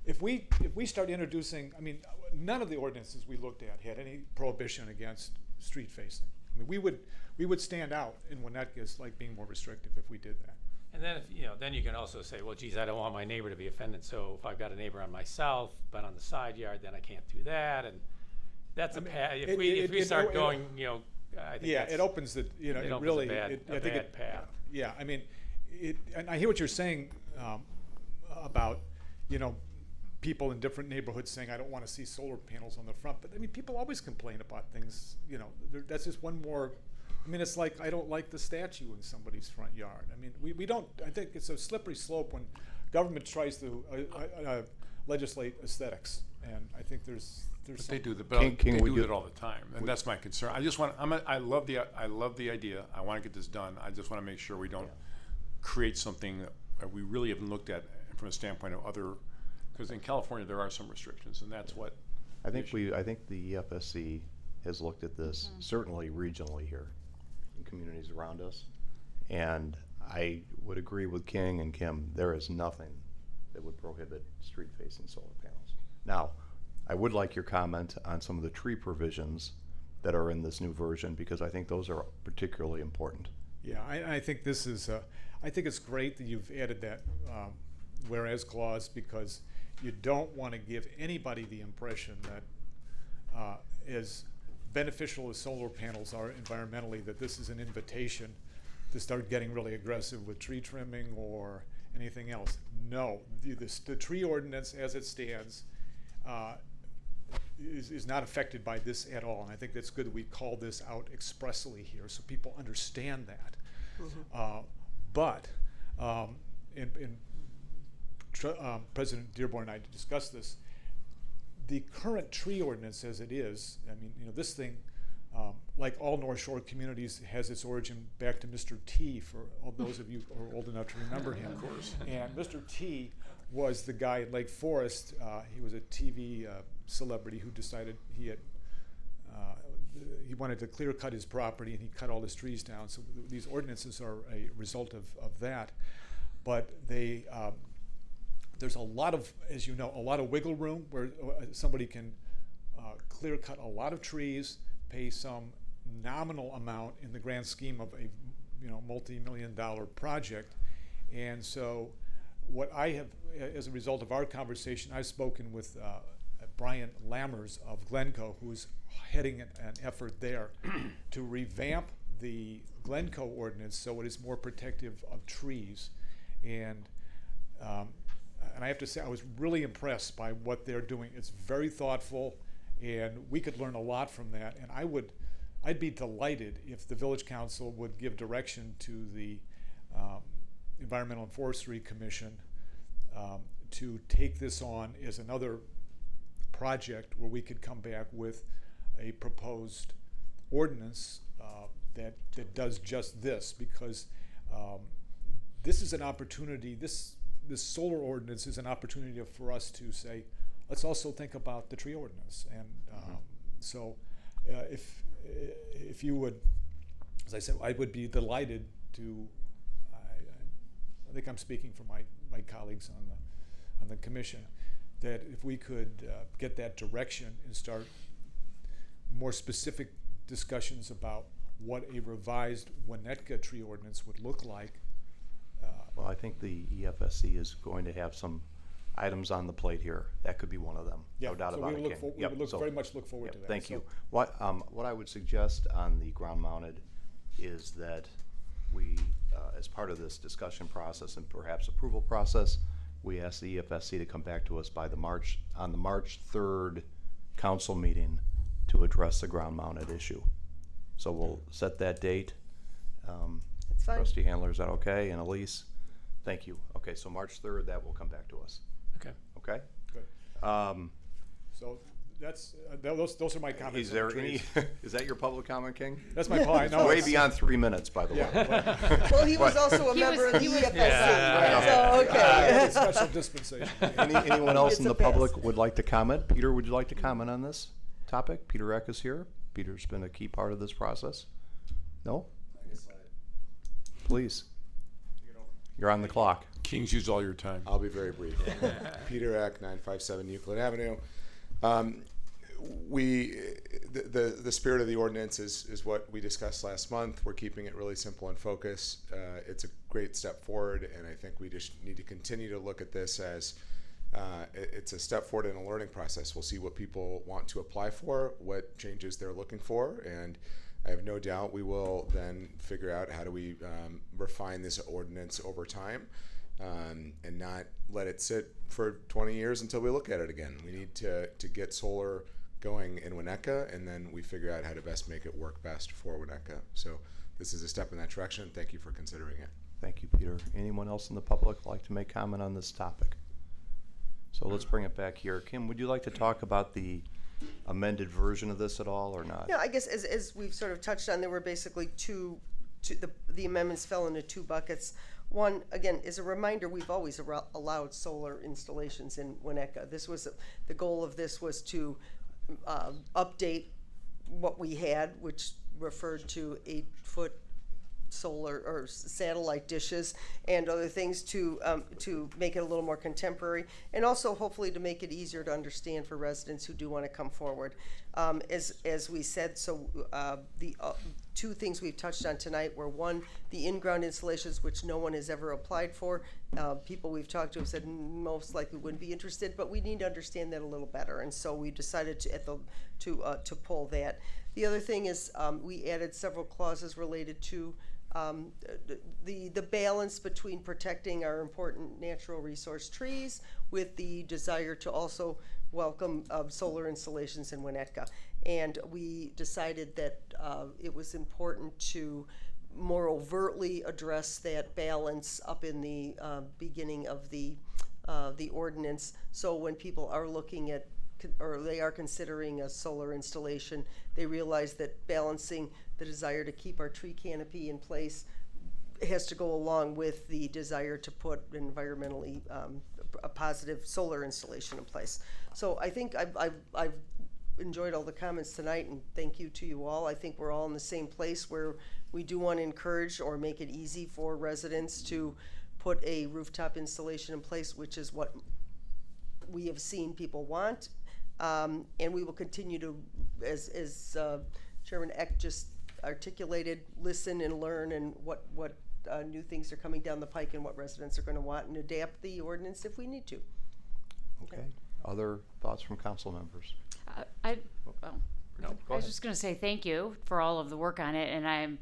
if we start introducing, I mean, none of the ordinances we looked at had any prohibition against street facing. I mean, we would stand out in Winnetka like being more restrictive if we did that. And then then you can also say, well, geez, I don't want my neighbor to be offended. So if I've got a neighbor on my south, but on the side yard, then I can't do that. And that's if we start going, I think it opens the, it really, a bad path. Yeah, I mean, and I hear what you're saying about, people in different neighborhoods saying, I don't want to see solar panels on the front. But I mean, people always complain about things, that's just one more, I mean, it's like, I don't like the statue in somebody's front yard. I mean, we don't, I think it's a slippery slope when government tries to legislate aesthetics. And I think there's they do it all the time, and that's my concern. I just want. I love the idea. I want to get this done. I just want to make sure we don't create something that we really haven't looked at from a standpoint of other. Because in California there are some restrictions, and that's what. I think the EFSC has looked at this certainly regionally here in communities around us, and I would agree with King and Kim. There is nothing that would prohibit street-facing solar panels. Now, I would like your comment on some of the tree provisions that are in this new version, because I think those are particularly important. Yeah, I think this is, I think it's great that you've added that whereas clause, because you don't want to give anybody the impression that as beneficial as solar panels are environmentally, that this is an invitation to start getting really aggressive with tree trimming or anything else. No, the tree ordinance as it stands is not affected by this at all. And I think that's good that we call this out expressly here so people understand that. But President Dearborn and I discussed this. The current tree ordinance as it is, I mean, this thing, like all North Shore communities, has its origin back to Mr. T, for all those of you who are old enough to remember him. Of course. And Mr. T was the guy in Lake Forest. He was a TV celebrity who decided he wanted to clear cut his property, and he cut all his trees down. So these ordinances are a result of that. But there's a lot of, as you know, a lot of wiggle room where somebody can clear cut a lot of trees, pay some nominal amount in the grand scheme of a multi-million-dollar project. And so what I have, as a result of our conversation, I've spoken with Brian Lammers of Glencoe, who is heading an effort there to revamp the Glencoe ordinance so it is more protective of trees. And I have to say, I was really impressed by what they're doing. It's very thoughtful, and we could learn a lot from that. And I'd be delighted if the Village Council would give direction to the Environmental and Forestry Commission to take this on as another project where we could come back with a proposed ordinance that does just this, because this is an opportunity. This solar ordinance is an opportunity for us to say, let's also think about the tree ordinance. And so if you would, as I said, I would be delighted to, I think I'm speaking for my colleagues on the commission, that if we could get that direction and start more specific discussions about what a revised Winnetka tree ordinance would look like. Well, I think the EFSC is going to have some items on the plate here. That could be one of them. No doubt about it, King. We would very much look forward to that. Thank you. What I would suggest on the ground-mounted is that we, as part of this discussion process and perhaps approval process, we ask the EFSC to come back to us by the March 3rd council meeting to address the ground-mounted issue. So we'll set that date. That's fine. Trustee Handler, is that okay? And Elise? Thank you. Okay, so March 3rd, that will come back to us. Okay. Okay? Good. So that's those are my comments. Is there any? Is that your public comment, King? That's my point. No, way beyond 3 minutes, by the way. Well, he was also a member of the EFSC, Yeah. so okay. special dispensation. Anyone else It's in a the pass. public would like to comment? Peter, would you like to comment on this topic? Peter Eck is here. Peter's been a key part of this process. No? Please. You're on the clock. Kings use all your time. I'll be very brief. Peter Eck, 957 Euclid Avenue. The spirit of the ordinance is what we discussed last month. We're keeping it really simple and focused. It's a great step forward, and I think we just need to continue to look at this as it's a step forward in a learning process. We'll see what people want to apply for, what changes they're looking for, and I have no doubt we will then figure out how do we refine this ordinance over time and not let it sit for 20 years until we look at it again. We need to get solar going in Winnetka, and then we figure out how to best make it work best for Winnetka. So this is a step in that direction. Thank you for considering it. Thank you, Peter. Anyone else in the public like to make comment on this topic? So let's bring it back here. Kim, would you like to talk about the amended version of this at all, or not? Yeah, I guess as we've sort of touched on, there were basically the amendments fell into two buckets. One, again, is a reminder, we've always allowed solar installations in Winnetka. This was, the goal of this was to update what we had, which referred to 8-foot solar or satellite dishes and other things to make it a little more contemporary, and also hopefully to make it easier to understand for residents who do want to come forward. As we said, so the two things we've touched on tonight were, one, the in-ground installations, which no one has ever applied for. People we've talked to have said most likely wouldn't be interested, but we need to understand that a little better, and so we decided to pull that. The other thing is we added several clauses related to the balance between protecting our important natural resource trees with the desire to also welcome solar installations in Winnetka. And we decided that it was important to more overtly address that balance up in the beginning of the ordinance. So when people are looking at, or they are considering a solar installation, they realize that balancing the desire to keep our tree canopy in place has to go along with the desire to put environmentally a positive solar installation in place. So I think I've enjoyed all the comments tonight, and thank you to you all. I think we're all in the same place where we do want to encourage or make it easy for residents to put a rooftop installation in place, which is what we have seen people want. And we will continue to, as Chairman Eck just articulated, listen and learn and what new things are coming down the pike and what residents are going to want, and adapt the ordinance if we need to. Okay. Other thoughts from council members? I No, go was ahead. just going to say thank you for all of the work on it, and I'm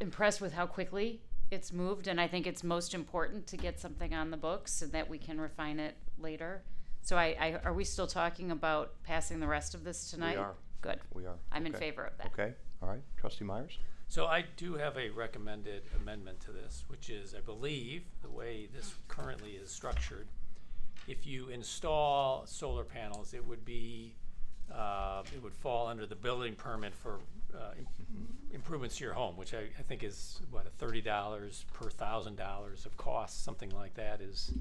impressed with how quickly it's moved, and I think it's most important to get something on the books so that we can refine it later. So are we still talking about passing the rest of this tonight? We are. Good. We are. I'm in Okay. favor of that. Okay, all right. Trustee Myers? So I do have a recommended amendment to this, which is, I believe, the way this currently is structured, if you install solar panels, it would be, it would fall under the building permit for improvements to your home, which I think is, what, $30 per $1,000 of cost, something like that is,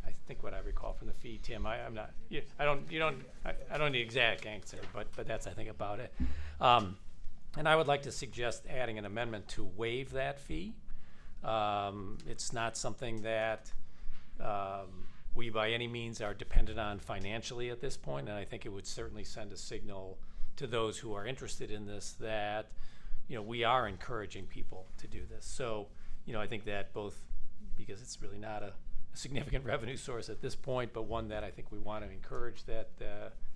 I think, what I recall from the fee. Tim, I'm not, I don't need the exact answer, but that's, I think, about it. And I would like to suggest adding an amendment to waive that fee. It's not something that we by any means are dependent on financially at this point, and I think it would certainly send a signal to those who are interested in this that, we are encouraging people to do this. So, I think that both, because it's really not a significant revenue source at this point, but one that I think we want to encourage that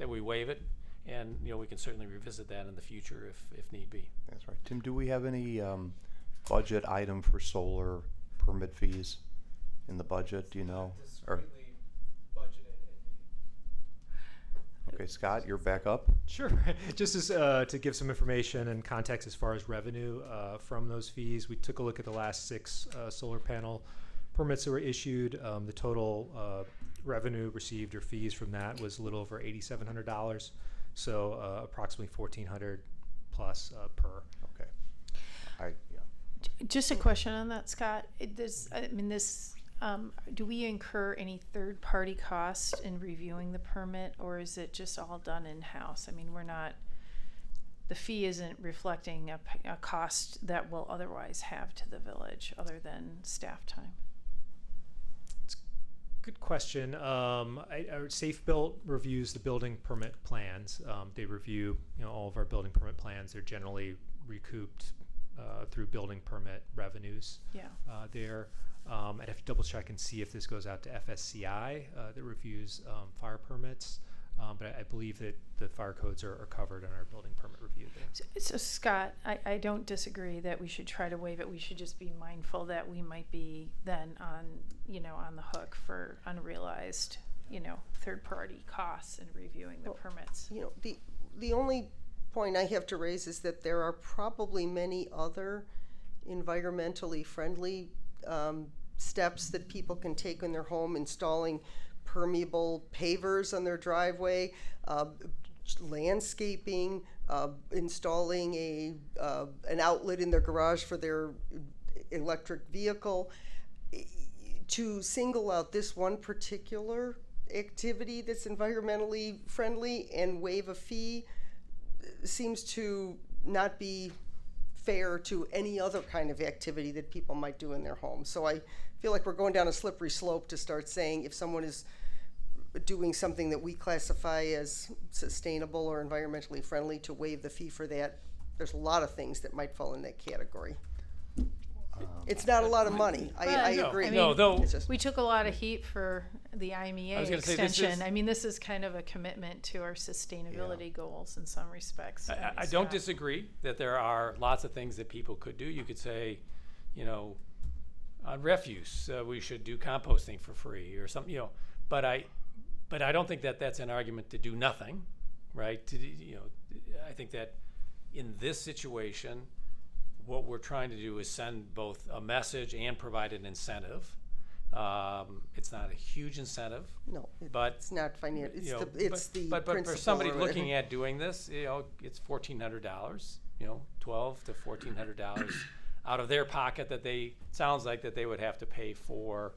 we waive it. And, we can certainly revisit that in the future if need be. That's right. Tim, do we have any budget item for solar permit fees in the budget, do you know? Or- Okay, Scott, you're back up. Sure. Just as to give some information and context as far as revenue from those fees, we took a look at the last 6 solar panel permits that were issued. The total revenue received or fees from that was a little over $8,700. So approximately $1,400 plus per. Okay. Just a question on that, Scott. Do we incur any third-party costs in reviewing the permit, or is it just all done in-house? The fee isn't reflecting a cost that we'll otherwise have to the village other than staff time. Good question. Safe Built reviews the building permit plans. They review, all of our building permit plans. They're generally recouped through building permit revenues. Yeah. There, I'd have to double check and see if this goes out to FSCI that reviews fire permits. But I believe that the fire codes are covered in our building permit review there. So Scott, I don't disagree that we should try to waive it. We should just be mindful that we might be then on the hook for unrealized, third-party costs in reviewing the permits. The only point I have to raise is that there are probably many other environmentally friendly steps that people can take in their home, installing permeable pavers on their driveway, landscaping, installing an outlet in their garage for their electric vehicle. To single out this one particular activity that's environmentally friendly and waive a fee seems to not be fair to any other kind of activity that people might do in their home. So I feel like we're going down a slippery slope to start saying if someone is doing something that we classify as sustainable or environmentally friendly, to waive the fee for that. There's a lot of things that might fall in that category. It's not a lot of money. I agree. We took a lot of heat for the IMEA extension. This is kind of a commitment to our sustainability goals in some respects. I don't disagree that there are lots of things that people could do. You could say, on refuse, we should do composting for free or something, but I don't think that that's an argument to do nothing, right? I think that in this situation, what we're trying to do is send both a message and provide an incentive. It's not a huge incentive. No, but it's not financial. It's the but for principle somebody or looking at doing this, it's $1,400. $1,200 to $1,400 out of their pocket that sounds like that they would have to pay for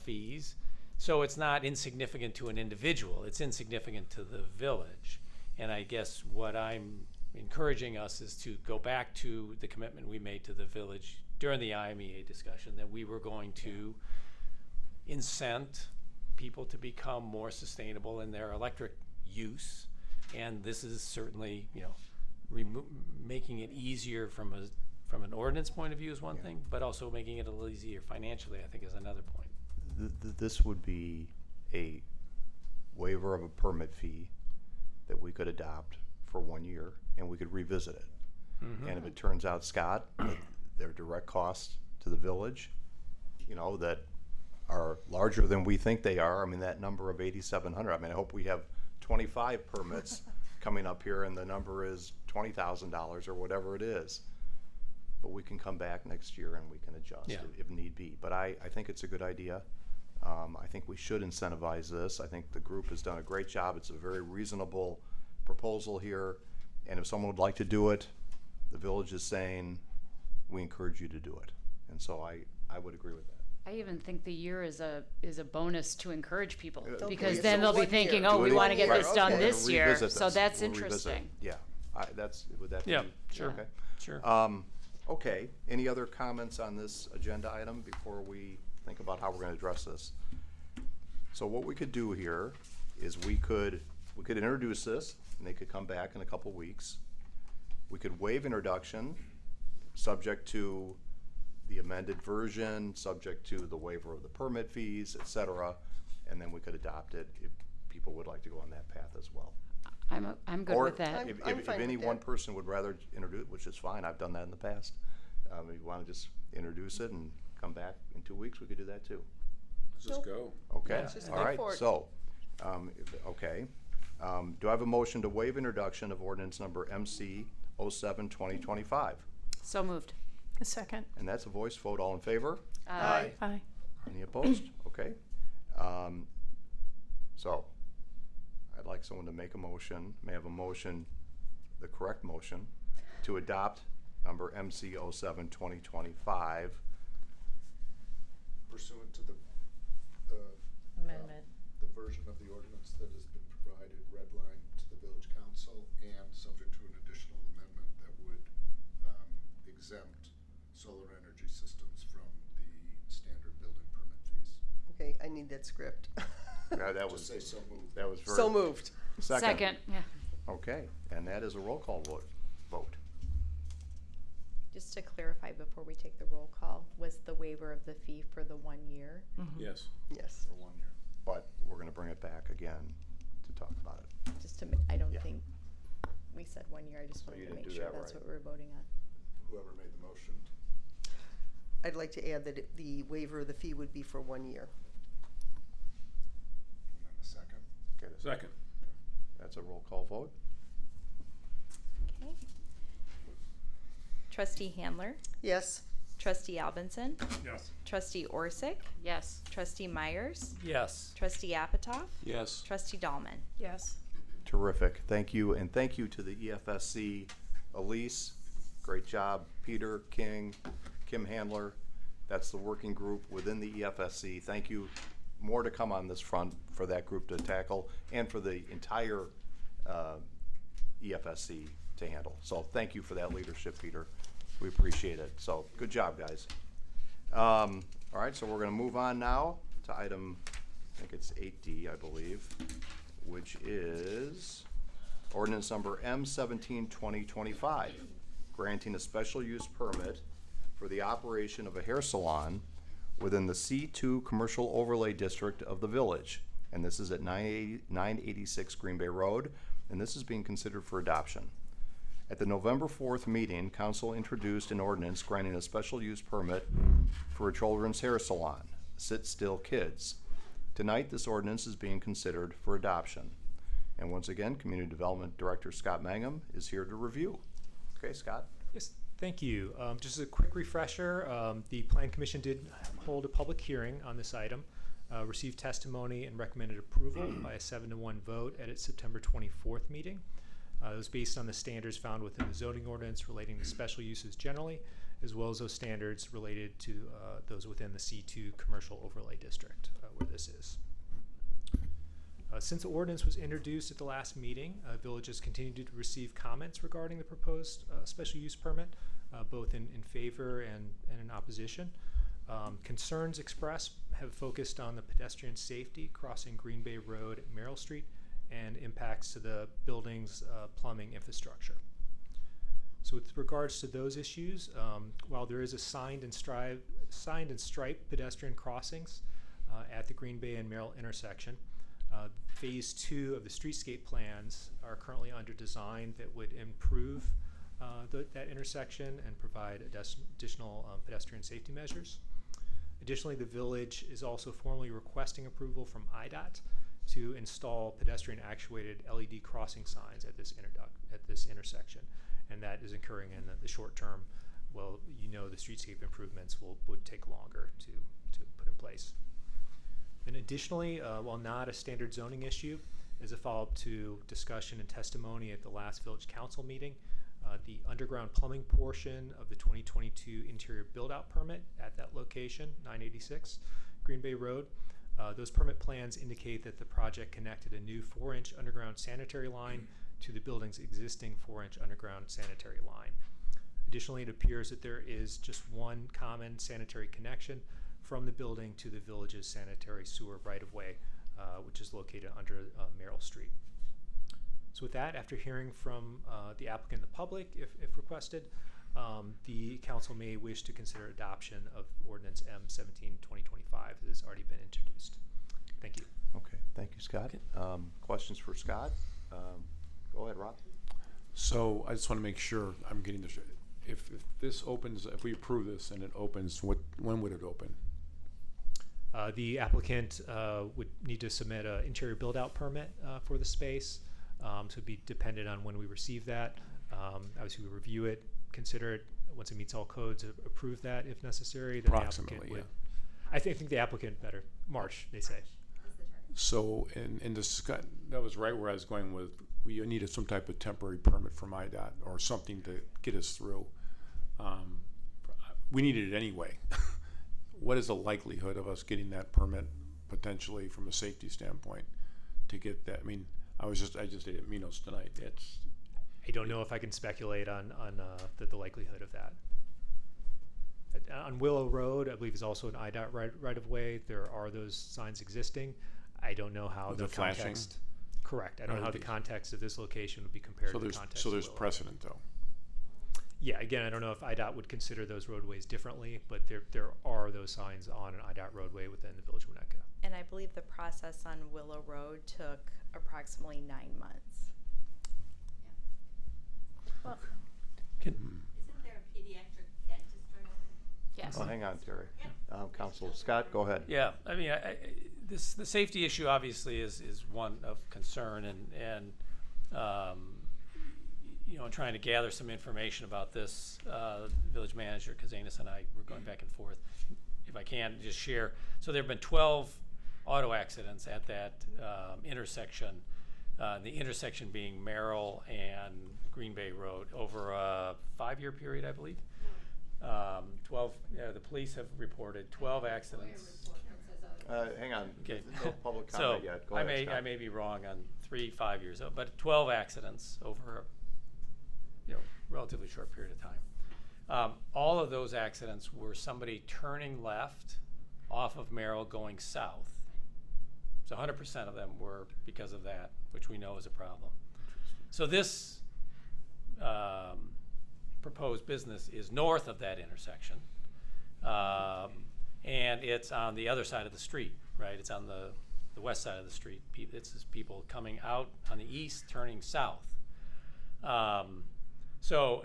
fees. So it's not insignificant to an individual. It's insignificant to the village. And I guess what I'm encouraging us is to go back to the commitment we made to the village during the IMEA discussion, that we were going to incent people to become more sustainable in their electric use. And this is certainly, making it easier from an ordinance point of view is one thing, but also making it a little easier financially, I think, is another point. This would be a waiver of a permit fee that we could adopt for 1 year, and we could revisit it. Mm-hmm. And if it turns out, Scott, that there are direct costs to the village, that are larger than we think they are. I mean, that number of 8,700, I hope we have 25 permits coming up here and the number is $20,000 or whatever it is. But we can come back next year and we can adjust if need be. But I think it's a good idea. I think we should incentivize this. I think the group has done a great job. It's a very reasonable proposal here. And if someone would like to do it, the village is saying, we encourage you to do it. And so I would agree with that. I even think the year is a bonus to encourage people, Okay. because So then they'll be 1 thinking, year. oh, we Do it want to again. get this Right, done okay. this We'll year. revisit So this. that's We'll revisit. interesting. Yeah, would that be? Yeah, sure. Okay. Sure. Okay, any other comments on this agenda item before we think about how we're gonna address this? So what we could do here is we could introduce this, and they could come back in a couple weeks. We could waive introduction, subject to the amended version, subject to the waiver of the permit fees, et cetera, and then we could adopt it if people would like to go on that path as well. I'm good Or with that. if I'm fine any with one that. person would rather introduce, which is fine, I've done that in the past. If you wanna just introduce it and come back in 2 weeks, we could do that too. Let's just go. Okay, Let's just all go right, for it. so, okay. Do I have a motion to waive introduction of ordinance number MC 07-2025? So moved. A second. And that's a voice vote, all in favor? Aye. Aye. Any opposed? Okay. So, I'd like someone to make a motion, may I have a motion, the correct motion, to adopt number MC 07-2025. Pursuant to the Amendment. the version of the ordinance that has been provided, redlined to the village council, and subject to an additional amendment that would exempt solar energy systems from the standard building permit fees. Okay, I need that script. Yeah, that was, Just say so moved. that was very. So moved. Second, yeah. Okay, and that is a roll call vote. Just to clarify before we take the roll call, was the waiver of the fee for the 1 year? Yes. Yes. For 1 year. But we're gonna bring it back again to talk about it. Just to, I don't Yeah. think we said 1 year, I just So wanted you to didn't make do sure that that's right. what we were voting on. Whoever made the motion. I'd like to add that the waiver of the fee would be for 1 year. And then a second. Okay, Second. that's a roll call vote. Okay. Trustee Handler, Yes. Trustee Albinson, Yes. Trustee Orsick, Yes. Trustee Myers, Yes. Trustee Apatow, Yes. Trustee Dahlman. Yes. Terrific, thank you, and thank you to the EFSC, Elise, great job, Peter, King, Kim Handler, that's the working group within the EFSC, thank you. More to come on this front for that group to tackle, and for the entire EFSC to handle. So thank you for that leadership, Peter, we appreciate it, so good job, guys. All right, so we're gonna move on now to item, I think it's 8D, I believe, which is ordinance number M17-2025, granting a special use permit for the operation of a hair salon within the C2 Commercial Overlay District of the village. And this is at 986 Green Bay Road, and this is being considered for adoption. At the November 4th meeting, council introduced an ordinance granting a special use permit for a children's hair salon, Sit Still Kids. Tonight, this ordinance is being considered for adoption. And once again, Community Development Director Scott Mangum is here to review. Okay, Scott? Yes, thank you. Just as a quick refresher, the Plan Commission did hold a public hearing on this item, received testimony and recommended approval by a 7-1 vote at its September 24th meeting. It was based on the standards found within the zoning ordinance relating to special uses generally, as well as those standards related to those within the C2 commercial overlay district, where this is. Since the ordinance was introduced at the last meeting, villages continued to receive comments regarding the proposed special use permit, both in favor and in opposition. Concerns expressed have focused on the pedestrian safety crossing Green Bay Road at Merrill Street and impacts to the building's plumbing infrastructure. So with regards to those issues, while there is a signed and striped pedestrian crossings at the Green Bay and Merrill intersection, phase 2 of the streetscape plans are currently under design that would improve that intersection and provide additional pedestrian safety measures. Additionally, the village is also formally requesting approval from IDOT to install pedestrian actuated LED crossing signs at this intersection, and that is occurring in the short term. Well, you know, the streetscape improvements would take longer to put in place. And additionally, while not a standard zoning issue, as a follow-up to discussion and testimony at the last village council meeting, the underground plumbing portion of the 2022 interior build-out permit at that location, 986 Green Bay Road, those permit plans indicate that the project connected a new 4-inch underground sanitary line to the building's existing 4-inch underground sanitary line. Additionally, it appears that there is just one common sanitary connection from the building to the village's sanitary sewer right-of-way, which is located under Merrill Street. So with that, after hearing from the applicant and the public, if requested, the council may wish to consider adoption of Ordinance M17-2025 that has already been introduced. Thank you. Okay, thank you, Scott. Questions for Scott? Go ahead, Rob. So I just want to make sure I'm getting this. If this opens, if we approve this and it opens, when would it open? The applicant would need to submit an interior build-out permit for the space. So it'd be dependent on when we receive that. Obviously, we review it, consider it. Once it meets all codes, approve that if necessary. Then Approximately, the applicant yeah. I think the applicant better. March, they say. So, in Scott, that was right where I was going with, we needed some type of temporary permit from IDOT or something to get us through. We needed it anyway. What is the likelihood of us getting that permit potentially from a safety standpoint to get that? I mean, I just ate at Minos tonight. I don't know if I can speculate on the likelihood of that. On Willow Road, I believe is also an IDOT right of way. There are those signs existing. I don't know how the flashing? context. Correct. I don't know how the context of this location would be compared to the context. So there's of Willow. precedent though. Yeah. Again, I don't know if IDOT would consider those roadways differently, but there are those signs on an IDOT roadway within the Village of Winnetka. And I believe the process on Willow Road took approximately 9 months. Well, Isn't there a pediatric dentist right over there? yes. Oh, hang on, Terry. Council Scott, go ahead. Yeah, I mean, the safety issue obviously is one of concern, and you know, trying to gather some information about this. Village manager Kazanis and I were going back and forth. If I can just share, so there have been 12 auto accidents at that intersection. The intersection being Merrill and Green Bay Road over a 5-year period, I believe. 12. Yeah, the police have reported 12 accidents. Hang on. Okay. No public comment yet. Go ahead, Scott. I may be wrong on 3-5 years, but 12 accidents over a relatively short period of time. All of those accidents were somebody turning left off of Merrill going south. So 100% of them were because of that, which we know is a problem. So this proposed business is north of that intersection, and it's on the other side of the street, right? It's on the west side of the street. It's just people coming out on the east, turning south. So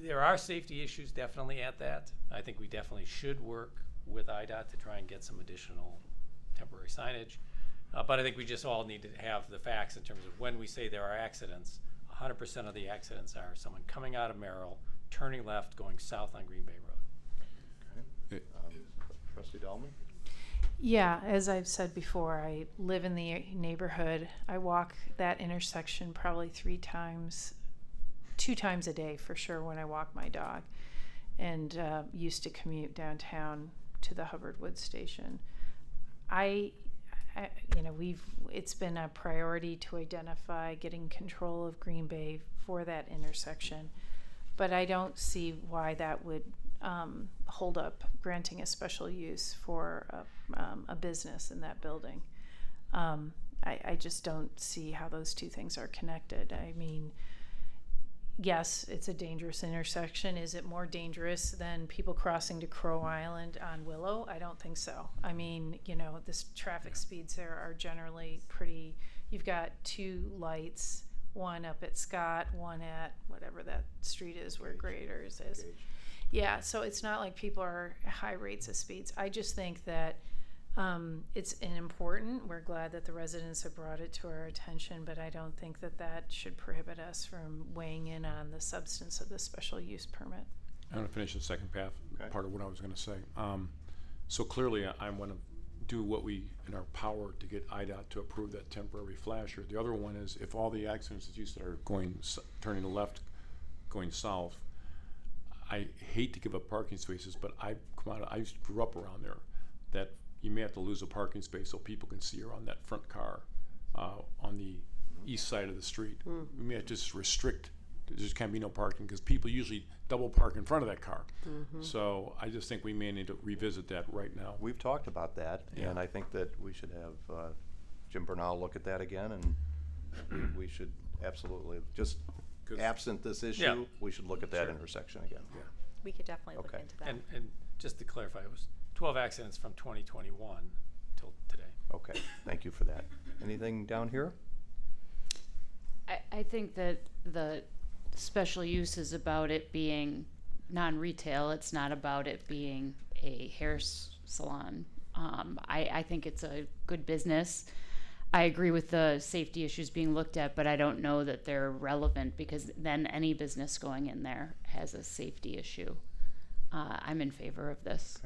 there are safety issues definitely at that. I think we definitely should work with IDOT to try and get some additional temporary signage. But I think we just all need to have the facts in terms of when we say there are accidents, 100% of the accidents are someone coming out of Merrill, turning left, going south on Green Bay Road. Okay. Trustee Dahlman? Yeah, as I've said before, I live in the neighborhood. I walk that intersection probably 2 times a day for sure when I walk my dog, and used to commute downtown to the Hubbard Woods station. It's been a priority to identify getting control of Green Bay for that intersection, but I don't see why that would hold up granting a special use for a business in that building. I just don't see how those two things are connected. I mean, yes, it's a dangerous intersection. Is it more dangerous than people crossing to Crow Island on Willow? I don't think so. I mean, the traffic speeds there are generally pretty. You've got 2 lights, one up at Scott, one at whatever that street is where Graders is. Yeah, so it's not like people are at high rates of speeds. I just think that it's important. We're glad that the residents have brought it to our attention, but I don't think that should prohibit us from weighing in on the substance of the special use permit. I'm going to finish the second part of what I was going to say. So clearly, I want to do what we in our power to get IDOT to approve that temporary flasher. The other one is if all the accidents that you said are turning left, going south. I hate to give up parking spaces, but I grew up around there. That you may have to lose a parking space so people can see around that front car on the east side of the street. We may have to just restrict. There just can't be no parking because people usually double park in front of that car. So I just think we may need to revisit that right now. We've talked about that, and I think that we should have Jim Bernal look at that again, and we should absolutely just. Absent this issue, we should look at that intersection again. Yeah. We could definitely look into that. And just to clarify, it was 12 accidents from 2021 till today. Okay, thank you for that. Anything down here? I think that the special use is about it being non-retail. It's not about it being a hair salon. I think it's a good business. I agree with the safety issues being looked at, but I don't know that they're relevant because then any business going in there has a safety issue. I'm in favor of this.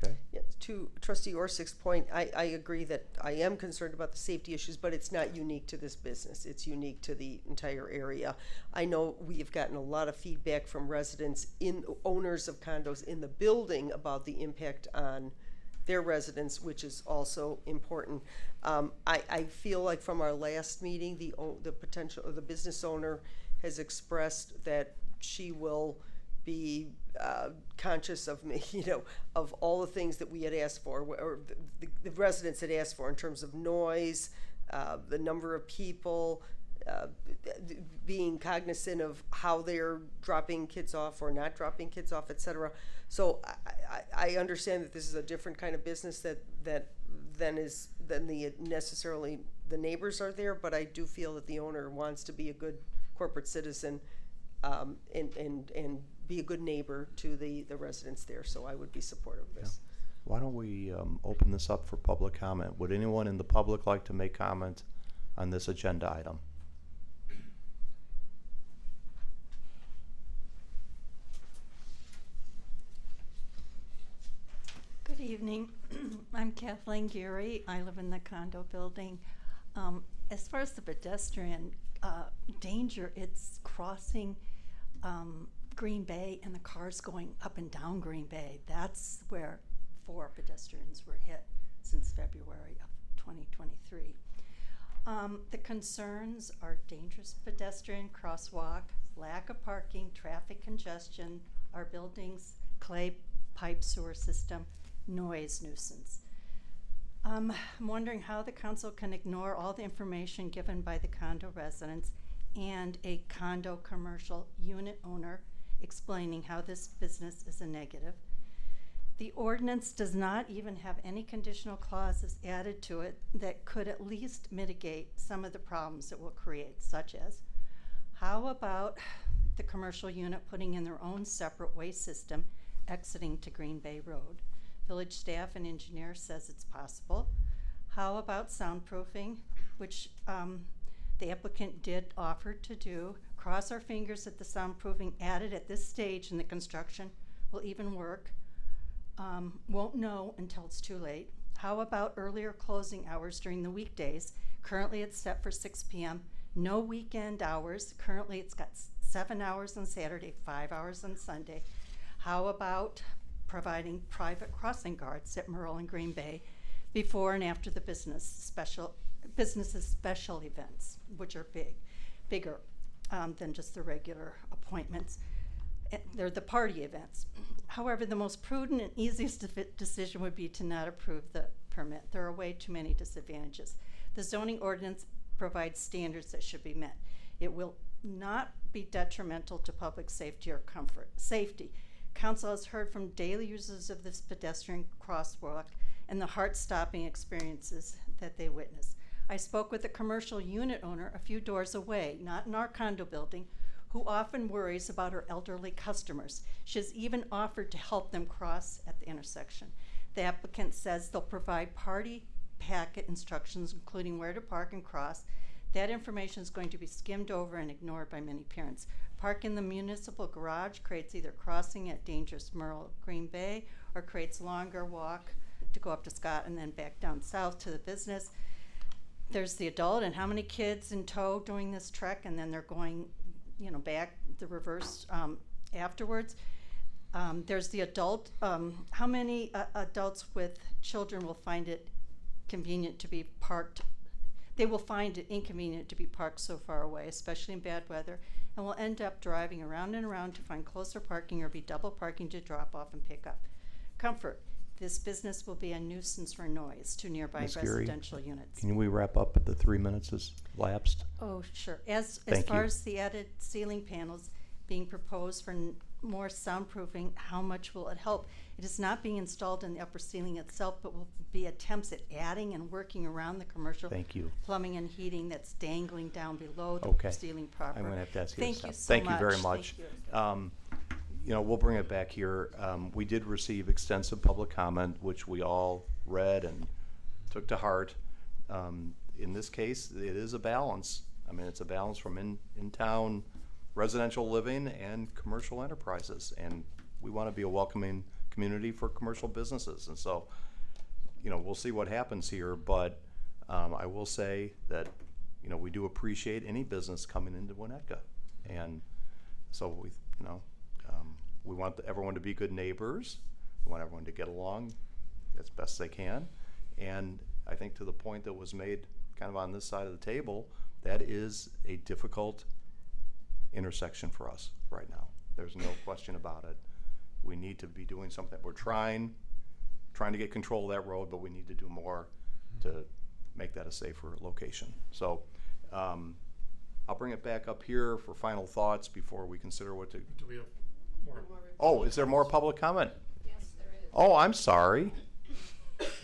Okay. Yeah, to Trustee Orsick's point, I agree that I am concerned about the safety issues, but it's not unique to this business. It's unique to the entire area. I know we have gotten a lot of feedback from residents, owners of condos in the building about the impact on their residents, which is also important. I feel like from our last meeting, the potential of the business owner has expressed that she will be conscious of me, of all the things that we had asked for, or the residents had asked for in terms of noise, the number of people, being cognizant of how they're dropping kids off or not dropping kids off, etc. So I understand that this is a different kind of business than necessarily the neighbors are there, but I do feel that the owner wants to be a good corporate citizen and be a good neighbor to the residents there. So I would be supportive of this. Why don't we open this up for public comment? Would anyone in the public like to make comment on this agenda item? Good evening. I'm Kathleen Geary. I live in the condo building. As far as the pedestrian danger, it's crossing Green Bay and the cars going up and down Green Bay. That's where 4 pedestrians were hit since February of 2023. The concerns are dangerous pedestrian crosswalk, lack of parking, traffic congestion, our building's clay pipe sewer system, noise nuisance. I'm wondering how the council can ignore all the information given by the condo residents and a condo commercial unit owner explaining how this business is a negative. The ordinance does not even have any conditional clauses added to it that could at least mitigate some of the problems it will create, such as How about the commercial unit putting in their own separate way system exiting to Green Bay Road? Village staff and engineer says it's possible. How about soundproofing, which the applicant did offer to do? Cross our fingers that the soundproofing added at this stage in the construction will even work. Won't know until it's too late. How about earlier closing hours during the weekdays? Currently it's set for 6 p.m. No weekend hours. Currently it's got 7 hours on Saturday, 5 hours on Sunday. How about providing private crossing guards at Merle and Green Bay before and after the businesses special events, which are bigger than just the regular appointments. They're the party events. However, the most prudent and easiest decision would be to not approve the permit. There are way too many disadvantages. The zoning ordinance provides standards that should be met. It will not be detrimental to public safety or safety. Council has heard from daily users of this pedestrian crosswalk and the heart-stopping experiences that they witness. I spoke with a commercial unit owner a few doors away, not in our condo building, who often worries about her elderly customers. She has even offered to help them cross at the intersection. The applicant says they'll provide party packet instructions, including where to park and cross. That information is going to be skimmed over and ignored by many parents. Park in the municipal garage creates either crossing at dangerous Merle Green Bay or creates longer walk to go up to Scott and then back down south to the business. There's the adult and how many kids in tow doing this trek, and then they're going, you know, back the reverse afterwards. There's the adult. How many adults with children will find it convenient to be parked? They will find it inconvenient to be parked so far away, especially in bad weather, and will end up driving around and around to find closer parking or be double parking to drop off and pick up. Comfort. This business will be a nuisance for noise to nearby Ms. Geary, residential units. Can we wrap up at the 3 minutes has lapsed? Oh, sure. As Thank far you. as the added ceiling panels being proposed for more soundproofing, how much will it help? It is not being installed in the upper ceiling itself, but will be attempts at adding and working around the commercial Thank you. plumbing and heating that's dangling down below the Okay. ceiling proper. I'm going to have to ask you Thank to you stop. so Thank you very much. much. Thank you. You know, we'll bring it back here. We did receive extensive public comment, which we all read and took to heart. In this case, it is a balance. I mean, it's a balance from in-town residential living and commercial enterprises. And we want to be a welcoming community for commercial businesses. And so, you know, we'll see what happens here. But I will say that, you know, we do appreciate any business coming into Winnetka. And so we, you know, we want everyone to be good neighbors. We want everyone to get along as best they can. And I think to the point that was made kind of on this side of the table, that is a difficult intersection for us right now. There's no question about it. We need to be doing something. We're trying to get control of that road, but we need to do more to make that a safer location. So I'll bring it back up here for final thoughts before we consider what to. Do we have more? Oh, is there more public comment? Yes, there is. Oh, I'm sorry.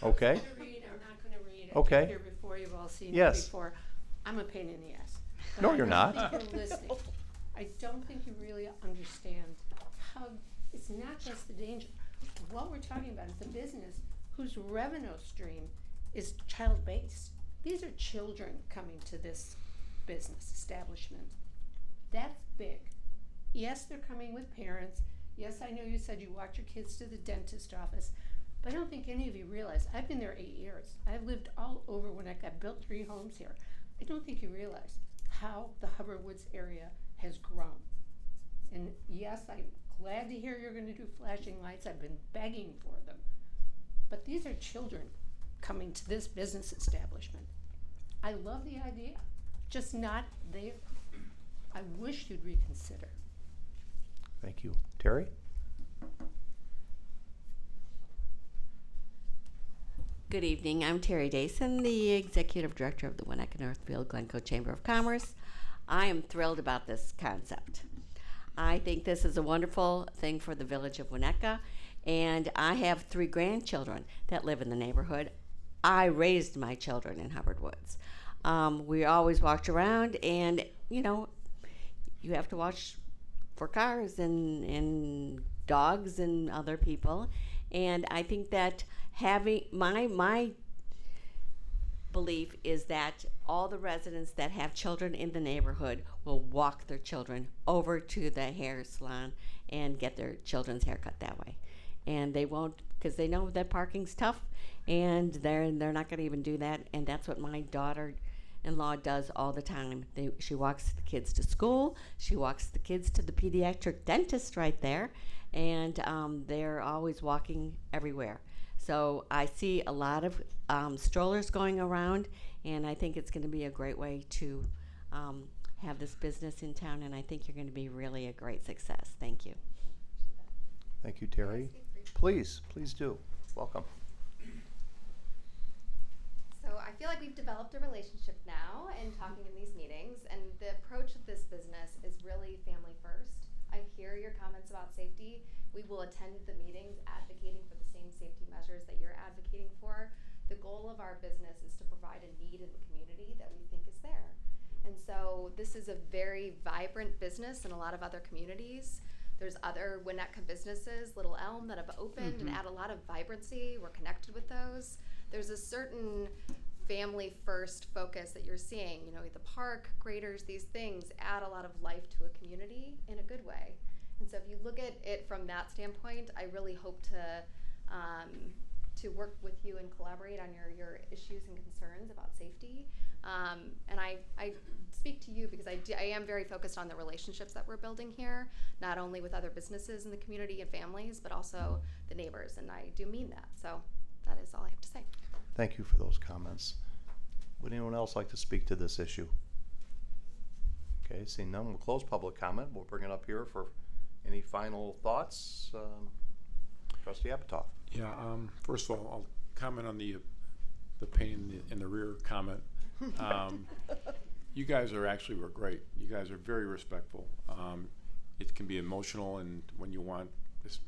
Okay. I'm not gonna read it. Okay. I've been here before, you've all seen Yes. it before. I'm a pain in the ass. But No, I you're don't not. think you're listening. I don't think you really understand how, it's not just the danger. What we're talking about is the business whose revenue stream is child-based. These are children coming to this business establishment. That's big. Yes, they're coming with parents. Yes, I know you said you walked your kids to the dentist office, but I don't think any of you realize, I've been there 8 years. I've lived all over Winnetka. I've built 3 homes here. I don't think you realize how the Hubbard Woods area has grown. And yes, I'm glad to hear you're gonna do flashing lights. I've been begging for them. But these are children coming to this business establishment. I love the idea, just not there. I wish you'd reconsider. Thank you. Terry? Good evening. I'm Terry Dason, the Executive Director of the Winnetka Northfield Glencoe Chamber of Commerce. I am thrilled about this concept. I think this is a wonderful thing for the village of Winnetka, and I have 3 grandchildren that live in the neighborhood. I raised my children in Hubbard Woods. We always walked around, and, you know, you have to watch for cars and dogs and other people. And I think that having my belief is that all the residents that have children in the neighborhood will walk their children over to the hair salon and get their children's haircut that way. And they won't, because they know that parking's tough, and they're not going to even do that. And that's what my daughter-in-law does all the time. She walks the kids to school. She walks the kids to the pediatric dentist right there, and they're always walking everywhere. So I see a lot of strollers going around, and I think it's going to be a great way to have this business in town, and I think you're going to be really a great success. Thank you. Thank you, Terry. Please do. Welcome. So I feel like we've developed a relationship now in talking in these meetings, and the approach of this business is really family first. I hear your comments about safety. We will attend the meetings advocating for the same safety measures that you're advocating for. The goal of our business is to provide a need in the community that we think is there. And so this is a very vibrant business in a lot of other communities. There's other Winnetka businesses, Little Elm, that have opened and add a lot of vibrancy. We're connected with those. There's a certain family first focus that you're seeing. You know, the park, graders, these things add a lot of life to a community in a good way. And so if you look at it from that standpoint, I really hope to work with you and collaborate on your issues and concerns about safety. And I speak to you because I am very focused on the relationships that we're building here, not only with other businesses in the community and families, but also the neighbors, and I do mean that. So that is all I have to say. Thank you for those comments. Would anyone else like to speak to this issue? Okay, seeing none, we'll close public comment. We'll bring it up here for any final thoughts. Trustee Apatow. Yeah, first of all, I'll comment on the pain in the rear comment. You guys were great. You guys are very respectful. It can be emotional, and when you want this,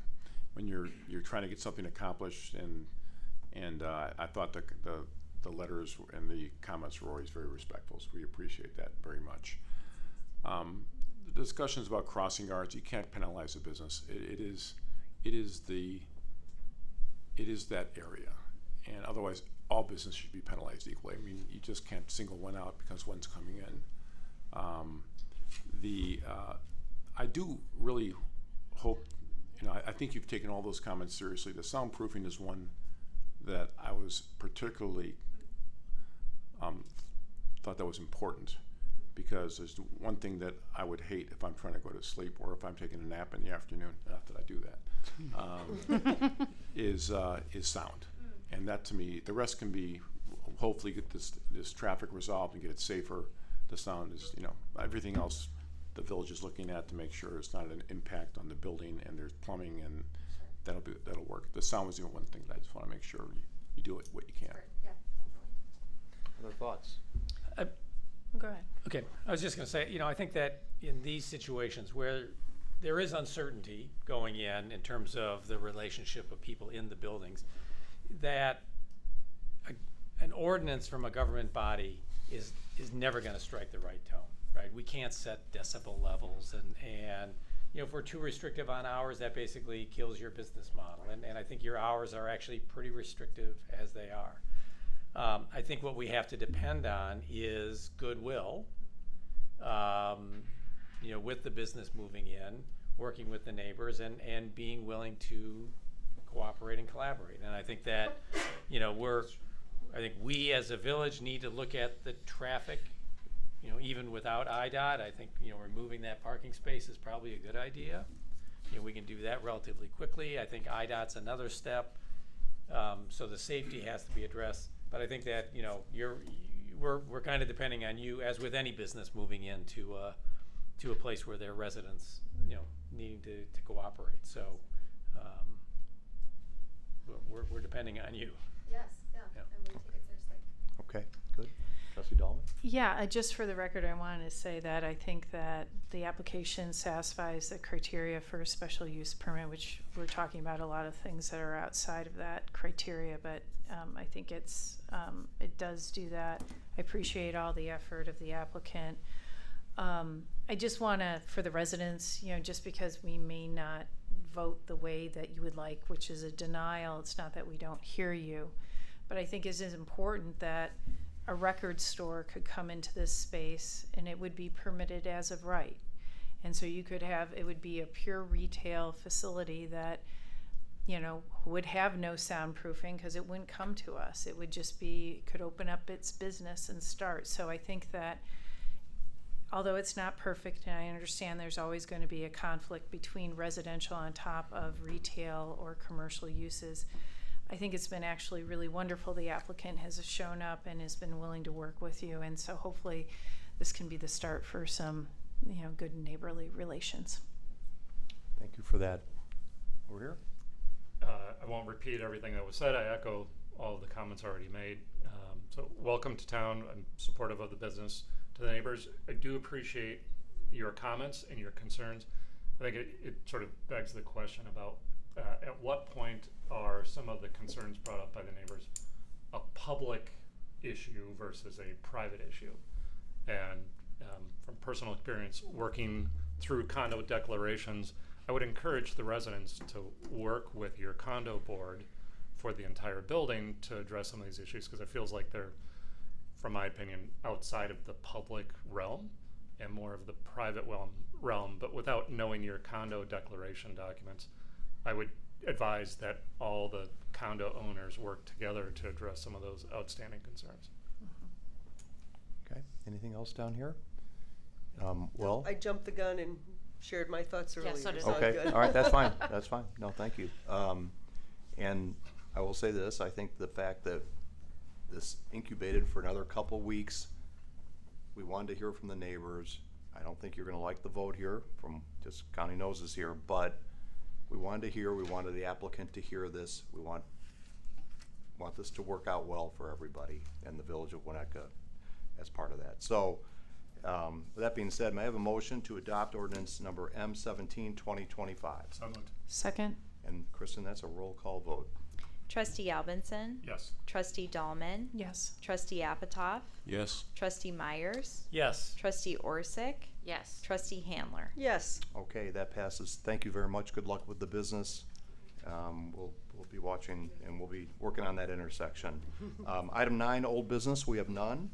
when you're trying to get something accomplished, and I thought the letters and the comments were always very respectful, so we appreciate that very much. The discussions about crossing guards, you can't penalize a business. It is that area, and otherwise all business should be penalized equally. I mean, you just can't single one out because one's coming in. I do really hope, I think you've taken all those comments seriously. The soundproofing is one that I was particularly thought that was important, because there's one thing that I would hate if I'm trying to go to sleep or if I'm taking a nap in the afternoon, not that I do that, is sound. And that, to me, the rest can be, hopefully get this traffic resolved and get it safer. The sound is, everything else the village is looking at to make sure it's not an impact on the building, and there's plumbing, and that'll work. The sound was the one thing that I just want to make sure you do what you can. Sure. Yeah, definitely. Other thoughts? Go ahead. Okay, I was just going to say, I think that in these situations where there is uncertainty going in terms of the relationship of people in the buildings, that an ordinance from a government body is never going to strike the right tone, right? We can't set decibel levels, and if we're too restrictive on hours, that basically kills your business model. And I think your hours are actually pretty restrictive as they are. I think what we have to depend on is goodwill, with the business moving in, working with the neighbors, and being willing to cooperate and collaborate. And I think that, I think we as a village need to look at the traffic, even without IDOT. I think, removing that parking space is probably a good idea. We can do that relatively quickly. I think IDOT's another step. So the safety has to be addressed. But I think that, we're kind of depending on you, as with any business moving into to a place where their residents, needing to cooperate. So we're depending on you. Yes, yeah, and we take it seriously. Okay, good. Trustee Dahlman? Yeah, just for the record, I wanted to say that I think that the application satisfies the criteria for a special use permit, which we're talking about a lot of things that are outside of that criteria, but I think it does do that. I appreciate all the effort of the applicant. I just want to, for the residents, just because we may not vote the way that you would like, which is a denial, it's not that we don't hear you, but I think it is important that a record store could come into this space and it would be permitted as of right. And so you could have, it would be a pure retail facility that, would have no soundproofing because it wouldn't come to us. It would just be, could open up its business and start. So I think that although it's not perfect, and I understand there's always going to be a conflict between residential on top of retail or commercial uses, I think it's been actually really wonderful. The applicant has shown up and has been willing to work with you. And so hopefully this can be the start for some, good neighborly relations. Thank you for that. Over here. I won't repeat everything that was said. I echo all of the comments already made. So welcome to town. I'm supportive of the business. To the neighbors, I do appreciate your comments and your concerns. I think it sort of begs the question about at what point are some of the concerns brought up by the neighbors a public issue versus a private issue? And from personal experience working through condo declarations, I would encourage the residents to work with your condo board for the entire building to address some of these issues, because it feels like they're, from my opinion, outside of the public realm and more of the private realm. But without knowing your condo declaration documents, I would advise that all the condo owners work together to address some of those outstanding concerns. Okay, anything else down here? Well, I jumped the gun and shared my thoughts earlier. so did so I. okay, good. all right, that's fine, that's fine. No, thank you. And I will say this, I think the fact that this incubated for another couple weeks, we wanted to hear from the neighbors. I don't think you're gonna like the vote here from just county noses here, but we wanted to hear, we wanted the applicant to hear this. We want this to work out well for everybody in the village of Winnetka as part of that. So, with that being said, may I have a motion to adopt ordinance number M17, 2025? So moved. Second? And Kristen, that's a roll call vote. Trustee Albinson? Yes. Trustee Dahlman? Yes. Trustee Apatoff? Yes. Trustee Myers? Yes. Trustee Orsick? Yes. Trustee Handler? Yes. Okay, that passes. Thank you very much. Good luck with the business. We'll be watching and we'll be working on that intersection. Item 9, old business, we have none.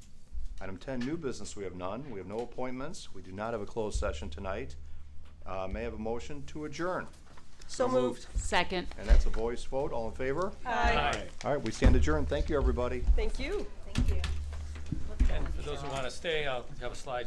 Item 10, new business, we have none. We have no appointments. We do not have a closed session tonight. May I have a motion to adjourn? So moved. Second. And that's a voice vote. All in favor? Aye. All right, we stand adjourned. Thank you, everybody. Thank you. Thank you. And for those who want to stay, I'll have a slide